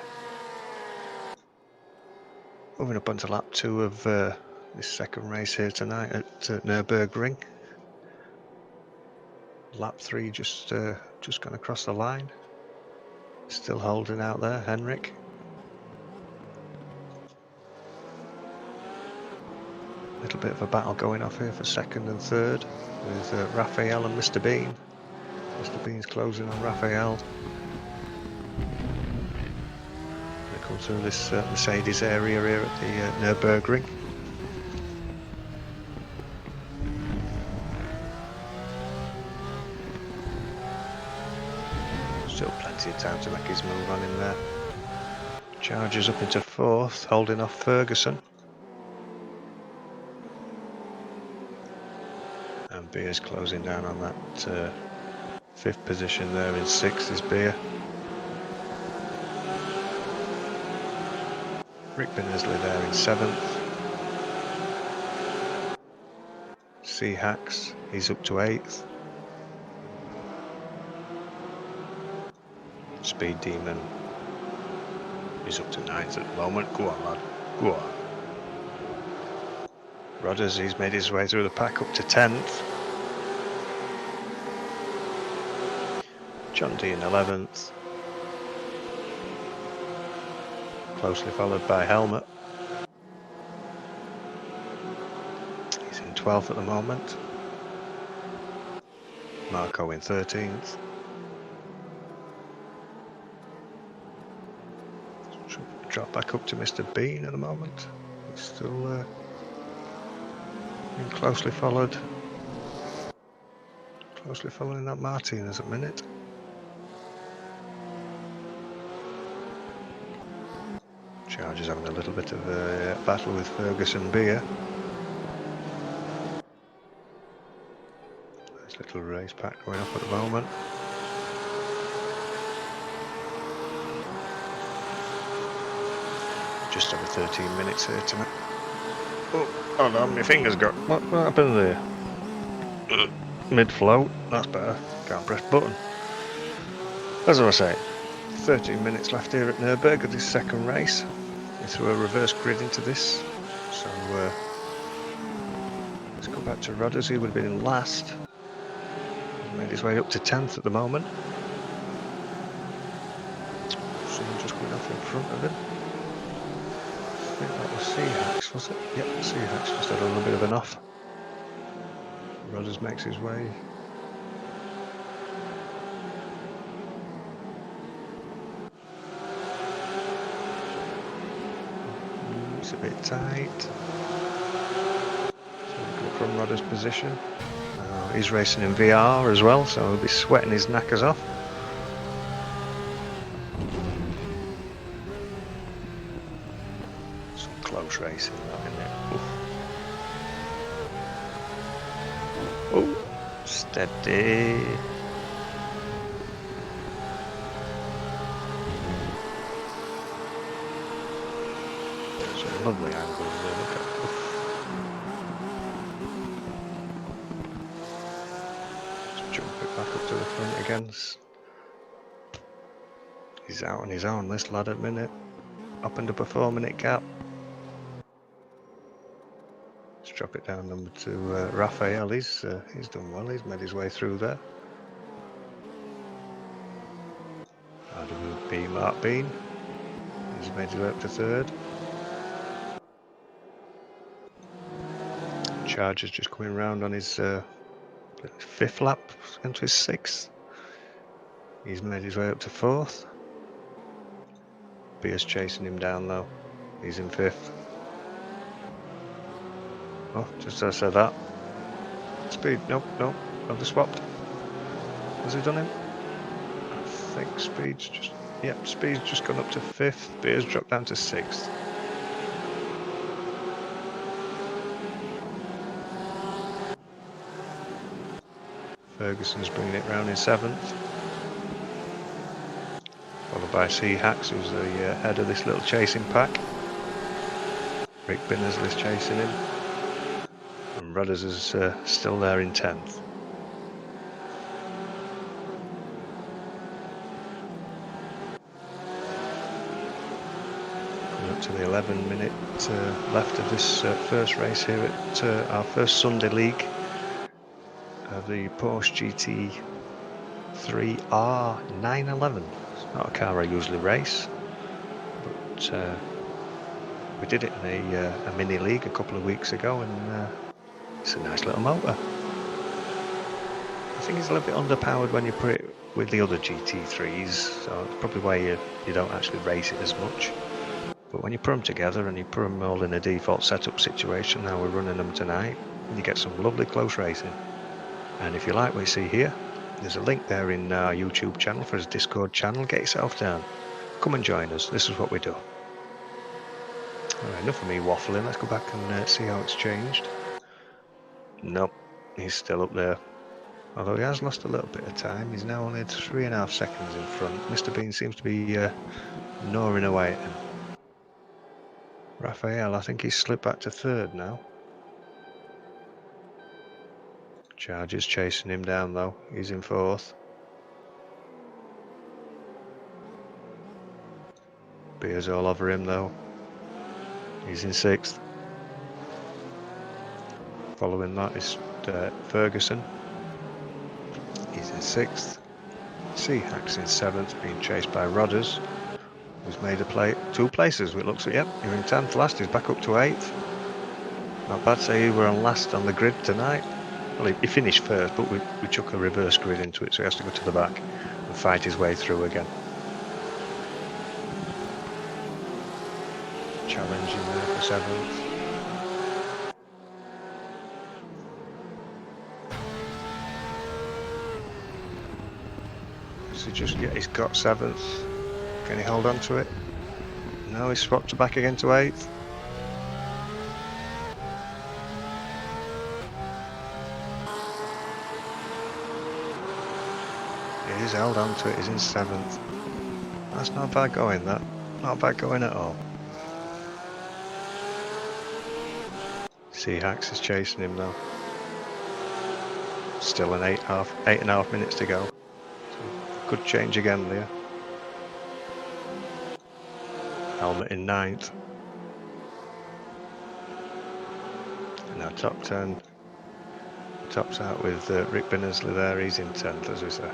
Moving up onto lap 2 of this second race here tonight at Nurburgring. Lap 3 just gone across the line. Still holding out there, Henrik. Little bit of a battle going off here for second and third with Raphael and Mr. Bean. Mr. Bean's closing on Raphael. They come through this Mercedes area here at the Nurburgring. Still plenty of time to make his move on in there. Chargers up into fourth, holding off Ferguson. And Beer's closing down on that fifth position there. In sixth is Beer. Rick Innersley there in seventh. C-Hacks, he's up to eighth. Speed Demon, he's up to ninth at the moment. Go on lad, go on. Rodders, he's made his way through the pack up to 10th. John D in 11th. Closely followed by Helmet. He's in 12th at the moment. Marco in 13th. Drop back up to Mr. Bean at the moment. He's still being closely followed. Closely following that Martinez at the minute. Chargers having a little bit of a battle with Ferguson Beer. Nice little race pack going off at the moment. Just over 13 minutes here tonight. Oh, hold on, my fingers got... What happened there? Mid-float, that's better. Can't press button. As I was saying, 13 minutes left here at Nurburgring, this second race. We threw a reverse grid into this. So, let's go back to Rodders. He would have been in last. He's made his way up to 10th at the moment. someone just went off in front of him. I think that was Seahax, was it? Yep, Seahax just had a little bit of an off. Rudders makes his way. It's a bit tight. So we go from Rudders' position. He's racing in VR as well, so he'll be sweating his knackers off. Some close racing, that, isn't it? Oh, steady. Some lovely angles there, look at. Just jump it back up to the front again. He's out on his own, this lad, at the minute. Up into a 4-minute gap. Let's drop it down number 2, Raphael. He's done well, he's made his way through there. RWB Mark Bean. He's made his way up to 3rd. Charger's just coming round on his 5th lap, into his 6th. He's made his way up to 4th. Beer's chasing him down though. He's in 5th. Oh, just as I said that. Speed, nope, have they swapped? Has he done him? I think Speed's just, yep, Speed's just gone up to 5th. Beer's dropped down to 6th. Ferguson's bringing it round in 7th. Followed by Seahax, who's the head of this little chasing pack. Rick Binnersley's chasing him. And Rudders is still there in 10th. Coming up to the 11-minute left of this first race here at our first Sunday league of the Porsche GT3R 911. It's not a car I usually race, but we did it in a mini league a couple of weeks ago, and it's a nice little motor. I think it's a little bit underpowered when you put it with the other GT3s, so it's probably why you don't actually race it as much. But when you put them together and you put them all in a default setup situation, now we're running them tonight, and you get some lovely close racing. And if you like what you see here, there's a link there in our YouTube channel for his Discord channel. Get yourself down. Come and join us. This is what we do. Alright, enough of me waffling. Let's go back and see how it's changed. Nope, he's still up there. Although he has lost a little bit of time. He's now only 3.5 seconds in front. Mr. Bean seems to be gnawing away at him. Raphael, I think he's slipped back to 3rd now. Charger's chasing him down though. He's in 4th. Beer's all over him though. He's in 6th. Following that is Ferguson. He's in 6th. Seahax in 7th, being chased by Rudders, who's made a 2 places. It looks like, yep, you're in 10th last. He's back up to 8th. Not bad. Say you were on last on the grid tonight. Well, he finished 1st, but we chuck a reverse grid into it, so he has to go to the back and fight his way through again. Challenging there for 7th. So he's got 7th. Can he hold on to it? No, he's swapped back again to 8th. He's held on to it, he's in 7th. That's not bad going, that. Not bad going at all. Seahax is chasing him now. Still an 8.5 minutes to go. So good change again there. Helmet in 9th. And now top 10. Tops out with Rick Binnersley there, he's in 10th as we say.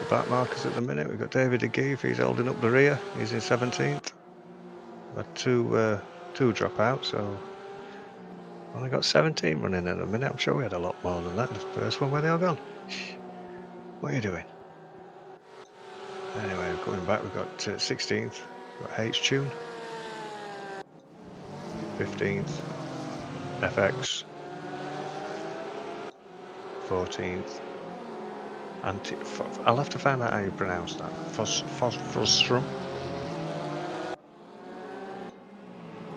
back markers at the minute. We've got David de Geef, he's holding up the rear, he's in 17th. We've had two drop out, so only got 17 running in a minute. I'm sure we had a lot more than that. The first one, where they all gone? What are you doing? Anyway, coming back, we've got 16th, we've got H-Tune, 15th, FX, 14th, I'll have to find out how you pronounce that. Fosfrostrum.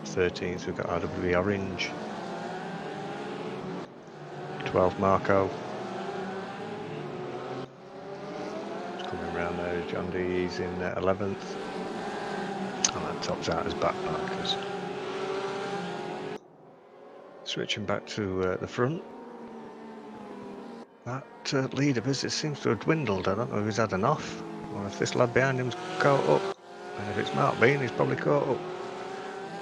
13th, we've got RWB Orange. 12th, Marco. It's coming round there, John D, he's in 11th. And that tops out as back markers. Switching back to the front. That lead of his, it seems to have dwindled. I don't know if he's had enough, or if this lad behind him's caught up. And if it's Mark Bean, he's probably caught up.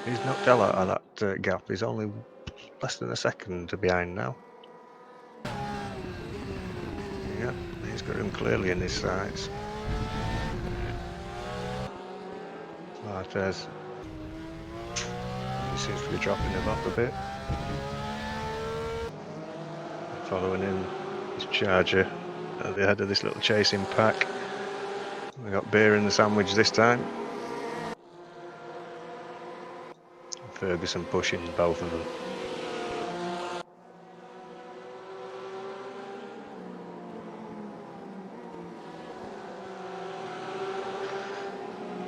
He's knocked hell out of that gap. He's only less than a second behind now. Yeah, he's got him clearly in his sights. Marquez, he seems to be dropping him off a bit. Following him is Charger at the head of this little chasing pack. We got beer in the sandwich this time. Ferguson pushing both of them.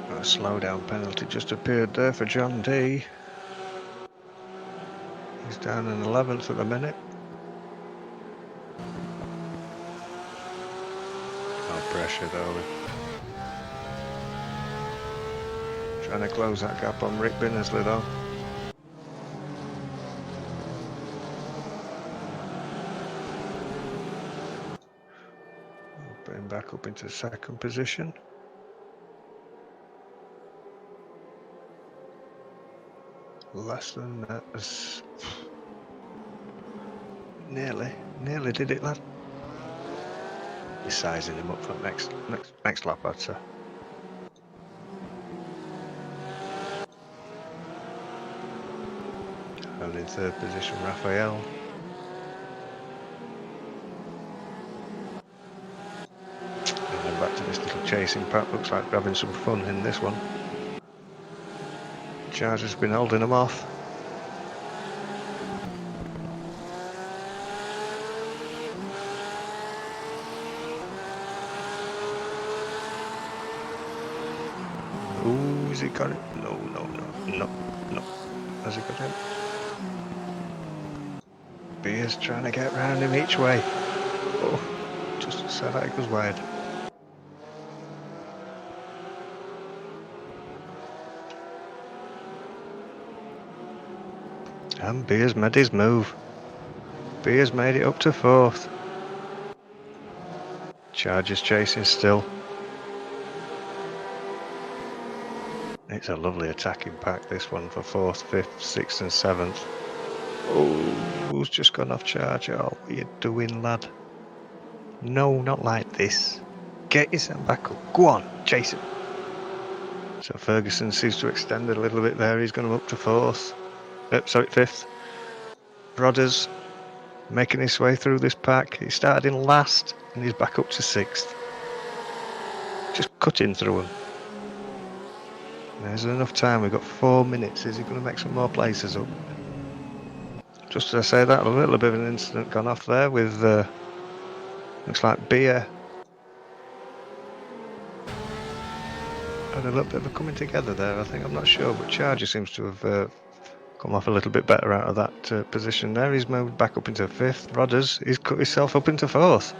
A slowdown penalty just appeared there for John D. He's down in 11th at the minute. No pressure though. Trying to close that gap on Rick Binnersley though. Put him back up into second position. Less than that. Nearly did it, lad. He's sizing him up for next lap, I'd say. And in third position, Raphael. And then back to this little chasing pack. Looks like we're having some fun in this one. Charger's been holding him off. Ooh, has he got it? No. Has he got him? Beer's trying to get round him each way. Oh, just said that it goes wide. And Beer's made his move. Beer's made it up to 4th. Charger's chasing still. It's a lovely attacking pack, this one, for 4th, 5th, 6th and 7th. Oh, who's just gone off Charger? Oh, what are you doing, lad? No, not like this. Get yourself back up. Go on, chase him. So Ferguson seems to extend it a little bit there. He's going up to 4th. Sorry, 5th. Rodders making his way through this pack. He started in last and he's back up to 6th. Just cutting through him. There's enough time. We've got 4 minutes. Is he going to make some more places up? Just as I say that, a little bit of an incident gone off there with looks like Beer and a little bit of a coming together there, I think. I'm not sure, but Charger seems to have come off a little bit better out of that position there. He's moved back up into 5th. Rodders, he's cut himself up into 4th.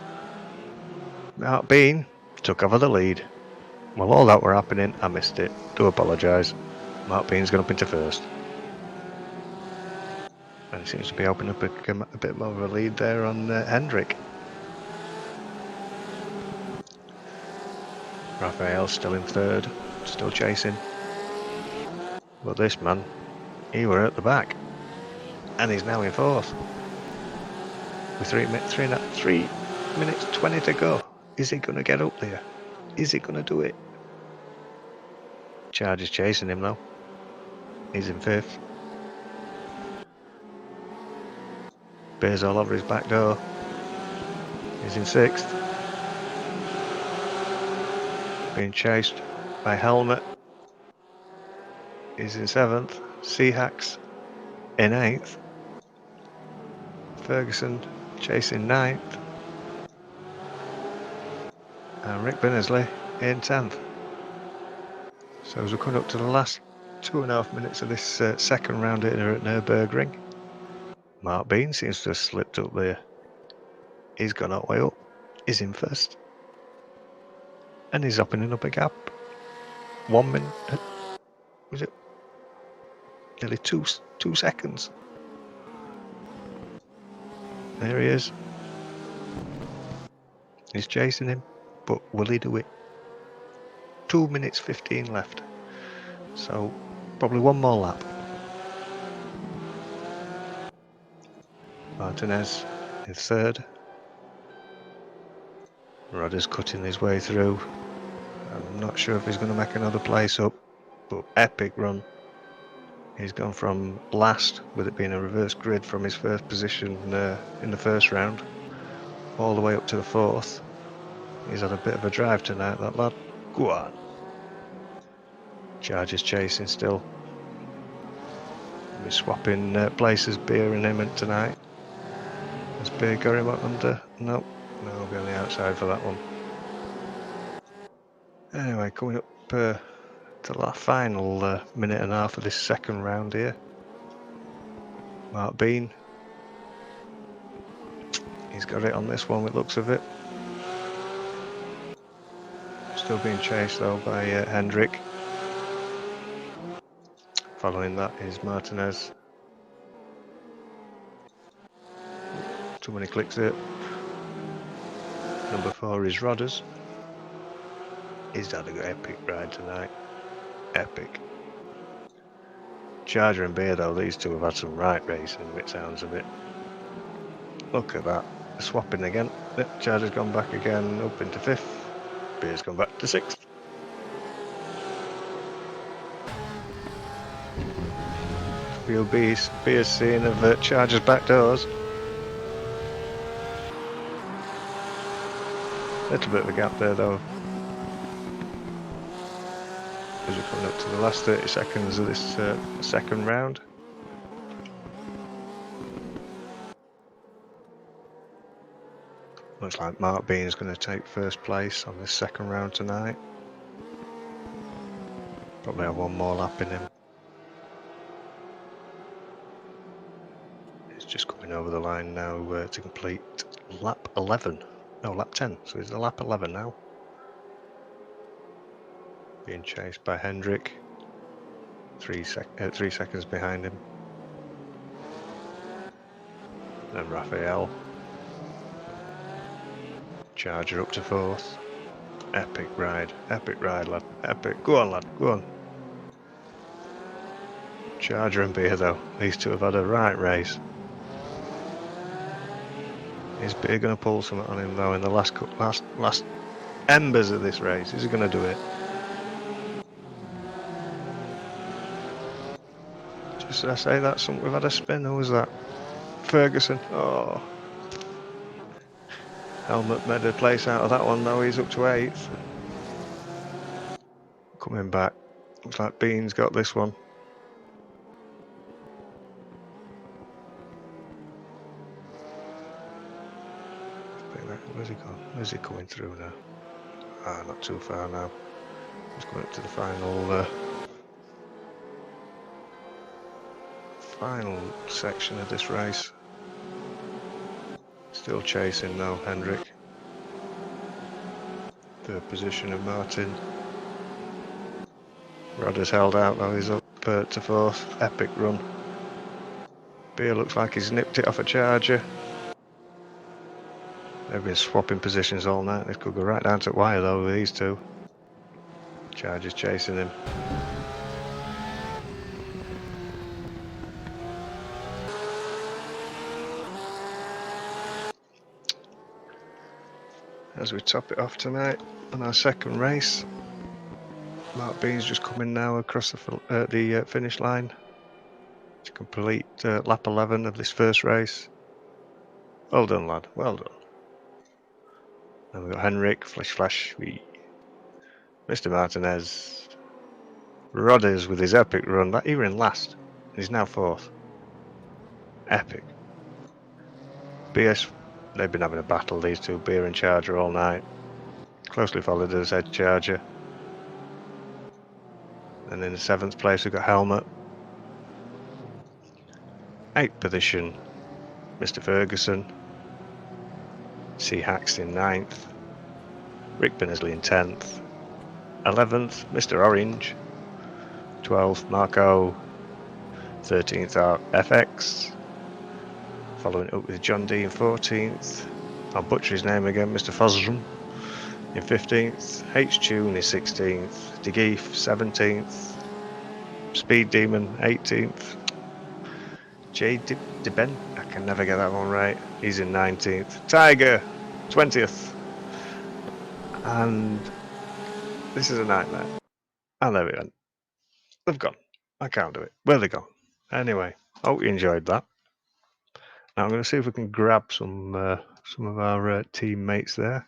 Mark Bean took over the lead. Well, all that were happening, I missed it. Do apologise. Mark Bean's gone up into 1st. And he seems to be opening up a bit more of a lead there on Hendrick. Raphael still in 3rd, still chasing. But this man, he were at the back. And he's now in 4th. With 3 minutes 20 to go. Is he going to get up there? Is he going to do it? Charger's chasing him though. He's in 5th. Bears all over his back door. He's in 6th. Being chased by Helmet. He's in 7th. Seahacks in 8th. Ferguson chasing 9th. And Rick Binnersley in 10th. So as we're coming up to the last 2.5 minutes of this second round here at Nurburgring, Mark Bean seems to have slipped up there. He's gone that way up. He's in 1st. And he's opening up a gap. 1 minute. Was it? Nearly two seconds. There he is. He's chasing him. But will he do it? 2 minutes 15 left. So probably one more lap. Martinez in 3rd. Rodder's cutting his way through. I'm not sure if he's going to make another place up, but epic run. He's gone from last, with it being a reverse grid from his first position in the first round, all the way up to the 4th. He's had a bit of a drive tonight, that lad. Go on. Charger's chasing still. We're swapping places, Beer and him tonight. Has Beer got him up under? Nope. No, we'll be on the outside for that one. Anyway, coming up to the final minute and a half of this second round here. Mark Bean. He's got it on this one with looks of it. Still being chased though by Hendrick. Following that is Martinez. Too many clicks there. Number 4 is Rodders. He's had an epic ride tonight. Epic. Charger and Beer though, these two have had some right racing, it sounds of it. Look at that. They're swapping again. Charger's gone back again, up into 5th. Beer's gone back to 6th. Real Beer's seeing of Charger's back doors. Little bit of a gap there though. As we're coming up to the last 30 seconds of this second round. Looks like Mark Bean is going to take first place on this second round tonight. Probably have one more lap in him. He's just coming over the line now to complete lap 11. No, lap 10. So he's at lap 11 now. Being chased by Hendrick. 3 seconds behind him. And Raphael. Charger up to 4th. Epic ride, lad. Epic. Go on, lad. Go on. Charger and Beer though. These two have had a right race. Is Beer going to pull something on him though in the last embers of this race? Is he going to do it? Just did I say that we've had a spin? Who was that? Ferguson. Oh. Helmet made a place out of that one though. He's up to 8th. Coming back. Looks like Bean's got this one. Where's he gone? Where's he coming through now? Ah, not too far now. He's going up to the final section of this race. Still chasing though, Hendrick. 3rd position of Martin. Rodder's held out though, he's up to 4th. Epic run. Beer looks like he's nipped it off a Charger. They've been swapping positions all night. This could go right down to the wire though with these two. Charger's chasing him. as we top it off tonight on our second race. Mark Bean's just coming now across the finish line to complete lap 11 of this first race. Well done, lad. Well done. And we've got Henrik, Flash, Mr. Martinez, Rodders with his epic run. He ran last. He's now fourth. Epic. BS, they've been having a battle, these two, Beer and Charger, all night. Closely followed as head Charger. And in the 7th place, we've got Helmet. 8th position, Mr. Ferguson. C. Hacks in 9th. Rick Binnersley in 10th. 11th, Mr. Orange. 12th, Marco. 13th, FX. Following it up with John D in 14th. I'll butcher his name again, Mr. Fosrum in 15th. H. Tune is 16th. DeGeef 17th. Speed Demon 18th. J. DeBen, I can never get that one right. He's in 19th. Tiger 20th. And this is a nightmare. And there we went. They've gone. I can't do it. Where they gone? Anyway, hope you enjoyed that. Now I'm going to see if we can grab some of our teammates there.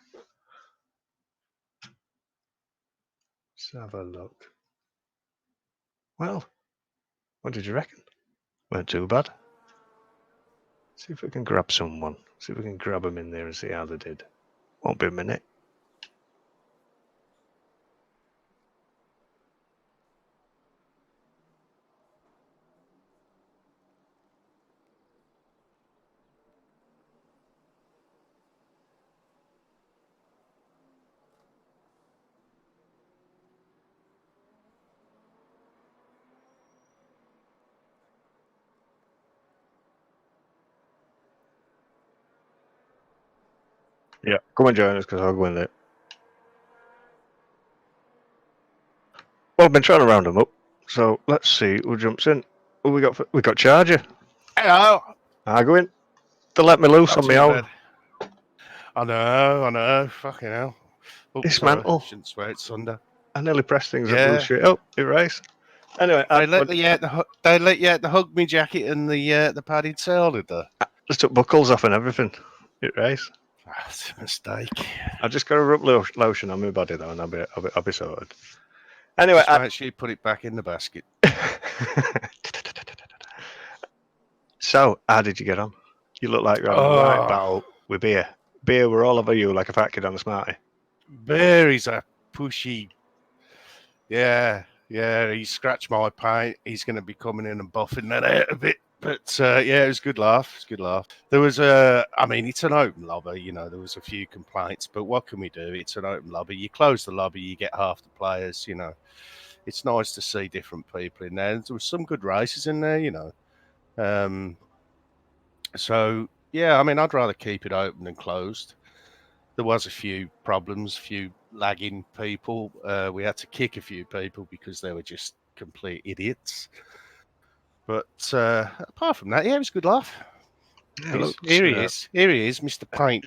Let's have a look. Well, what did you reckon? Weren't too bad. See if we can grab someone. See if we can grab them in there and see how they did. Won't be a minute. Yeah, come and join us because I'll go in there. Well, I've been trying to round them up, so let's see who jumps in. Who we got? We got Charger. Hello. I go in. They let me loose on my own. I know. Fucking hell. Oops, It's mental. Shouldn't swear. It's Sunday. I nearly pressed things up blue shit. Oh, erase. Anyway, they let you out the hug me jacket and the padded cell, did they? Just took buckles off and everything. Erase. That's a mistake. I just got to rub lotion on my body though, and I'll be sorted. Anyway, just make sure you put it back in the basket. So, how did you get on? You look like you're having a right battle with Beer. Beer were all over you like a fat kid on a Smartie. Beer is a pushy. Yeah. He scratched my paint. He's going to be coming in and buffing that out a bit. But it was a good laugh. There was it's an open lobby, there was a few complaints, but what can we do? It's an open lobby. You close the lobby, you get half the players, It's nice to see different people in there. There was some good races in there, So, I'd rather keep it open than closed. There was a few problems, a few lagging people. We had to kick a few people because they were just complete idiots. But apart from that, it was a good laugh. Yeah, Here he is, Mr. Paint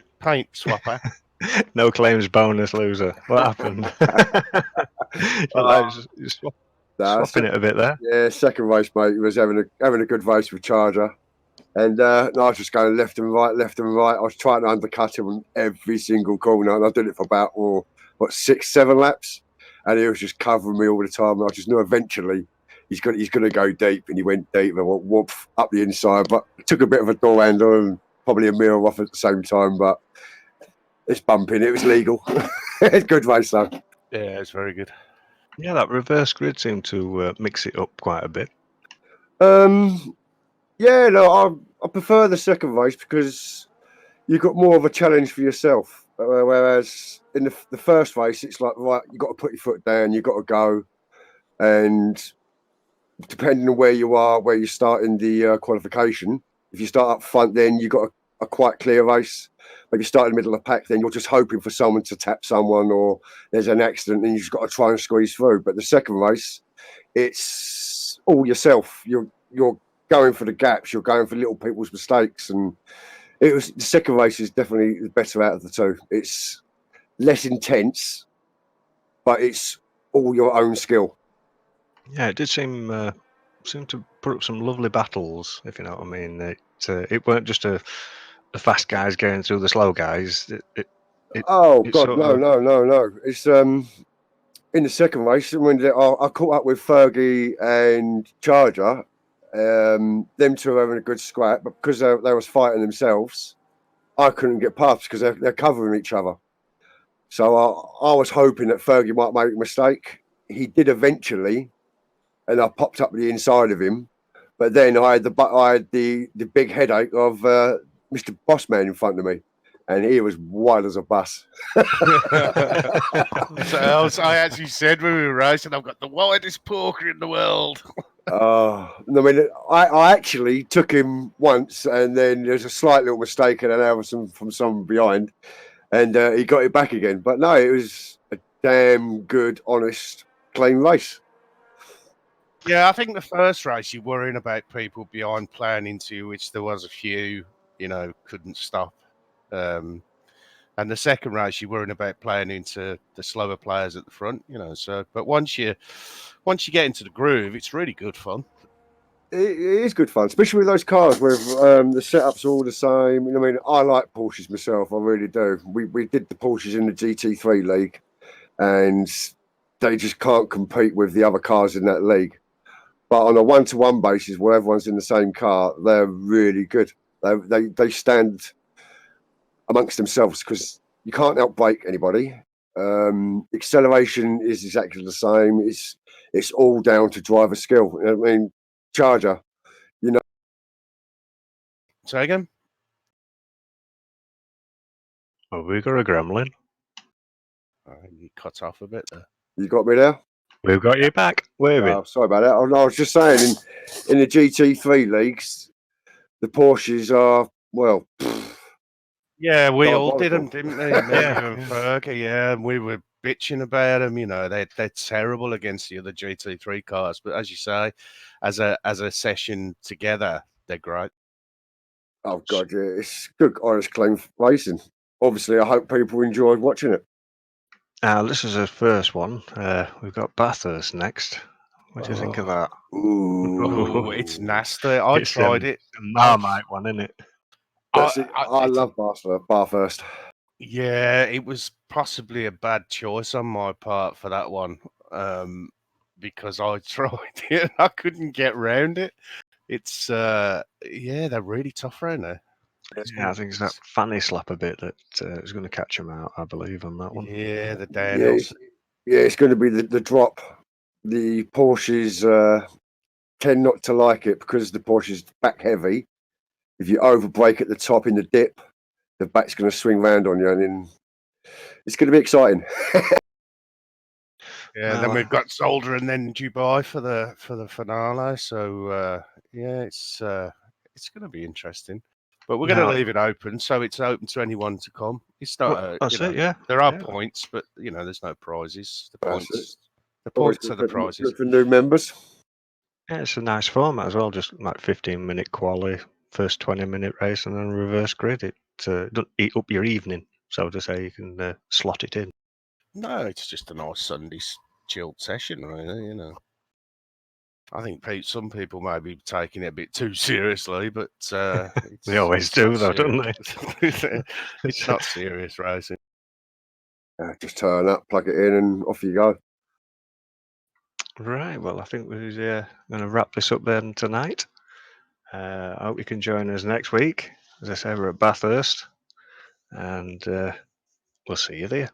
Swapper. No claims bonus loser. What happened? Swapping it a bit there. Yeah, second race, mate. He was having a good race with Charger. And I was just going left and right. I was trying to undercut him on every single corner. And I did it for about, 6-7 laps. And he was just covering me all the time. And I just knew eventually he's going to go deep. And he went deep and went whoop up the inside. But it took a bit of a door handle and probably a mirror off at the same time. But it's bumping. It was legal. It's good race, though. Yeah, it's very good. Yeah, that reverse grid seemed to mix it up quite a bit. Yeah, no, I prefer the second race because you've got more of a challenge for yourself. Whereas in the first race, it's like, right, you've got to put your foot down, you've got to go. And depending on where you are, where you start in the qualification, if you start up front, then you've got a quite clear race. But if you start in the middle of the pack, then you're just hoping for someone to tap someone or there's an accident and you've just got to try and squeeze through. But the second race, it's all yourself. You're going for the gaps, you're going for little people's mistakes, and the second race is definitely the better out of the two. It's less intense, but it's all your own skill. Yeah, it did seem to put up some lovely battles, if you know what I mean. It weren't just the fast guys going through the slow guys. Oh it God, sort no, of, no, no, no. It's in the second race when I caught up with Fergie and Charger. Them two were having a good scrap, but because they was fighting themselves, I couldn't get past because they're covering each other. So I was hoping that Fergie might make a mistake. He did eventually, and I popped up the inside of him. But then I had the big headache of Mr. Bossman in front of me, and he was wild as a bus. So I actually said when we were racing, I've got the widest porker in the world. I mean, I actually took him once, and then there's a slight little mistake, and then there was from someone behind, and he got it back again. But no, it was a damn good, honest, clean race. Yeah, I think the first race you're worrying about people behind playing into, which there was a few, couldn't stop. And the second race you're worrying about playing into the slower players at the front, So, but once you get into the groove, it's really good fun. It is good fun, especially with those cars where the setups are all the same. I mean, I like Porsches myself, I really do. We did the Porsches in the GT3 league, and they just can't compete with the other cars in that league. But on a one-to-one basis, where everyone's in the same car, they're really good. They stand amongst themselves because you can't outbrake anybody. Acceleration is exactly the same. It's all down to driver skill. I mean, Charger. Say again? oh, we got a gremlin. You cut off a bit there. You got me there? We've got you back. Waving. Oh, sorry about that. I was just saying, in the GT3 leagues, the Porsches are, well, Yeah, we all did diabolical. them, didn't we? Me and Fergie, yeah, and we were bitching about them. They're terrible against the other GT3 cars. But as you say, as a session together, they're great. Oh, God, yeah. It's good, honest, clean racing. Obviously, I hope people enjoyed watching it. This is the first one. We've got Bathurst next. What do you think of that? Ooh, it's nasty. I It's tried it. a Marmite one, isn't it? That's it. I It's love Bathurst. Yeah, it was possibly a bad choice on my part for that one, because I tried it and I couldn't get round it. It's they're really tough around there. Yeah, I think it's that fanny slap a bit that is going to catch him out, I believe, on that one. Yeah, the Yeah, downhills. it's going to be the drop. The Porsches tend not to like it because the Porsche's back heavy. If you overbrake at the top in the dip, the back's going to swing round on you, and then it's going to be exciting. Yeah, then we've got Zolder and then Dubai for the finale. So it's going to be interesting. But we're going to leave it open, so it's open to anyone to come. It's not. That's it. Yeah, there are points, but there's no prizes. The points are the prizes. Good for new members. Yeah, it's a nice format as well. Just like 15-minute quali, first 20-minute race, and then reverse grid. It doesn't eat up your evening, so to say. You can slot it in. No, it's just a nice Sunday chilled session, really. I think some people may be taking it a bit too seriously, but They always do, though, don't they? It's not serious racing. Just turn up, plug it in, and off you go. Right. Well, I think we're going to wrap this up then tonight. I hope you can join us next week. As I say, we're at Bathurst, and we'll see you there.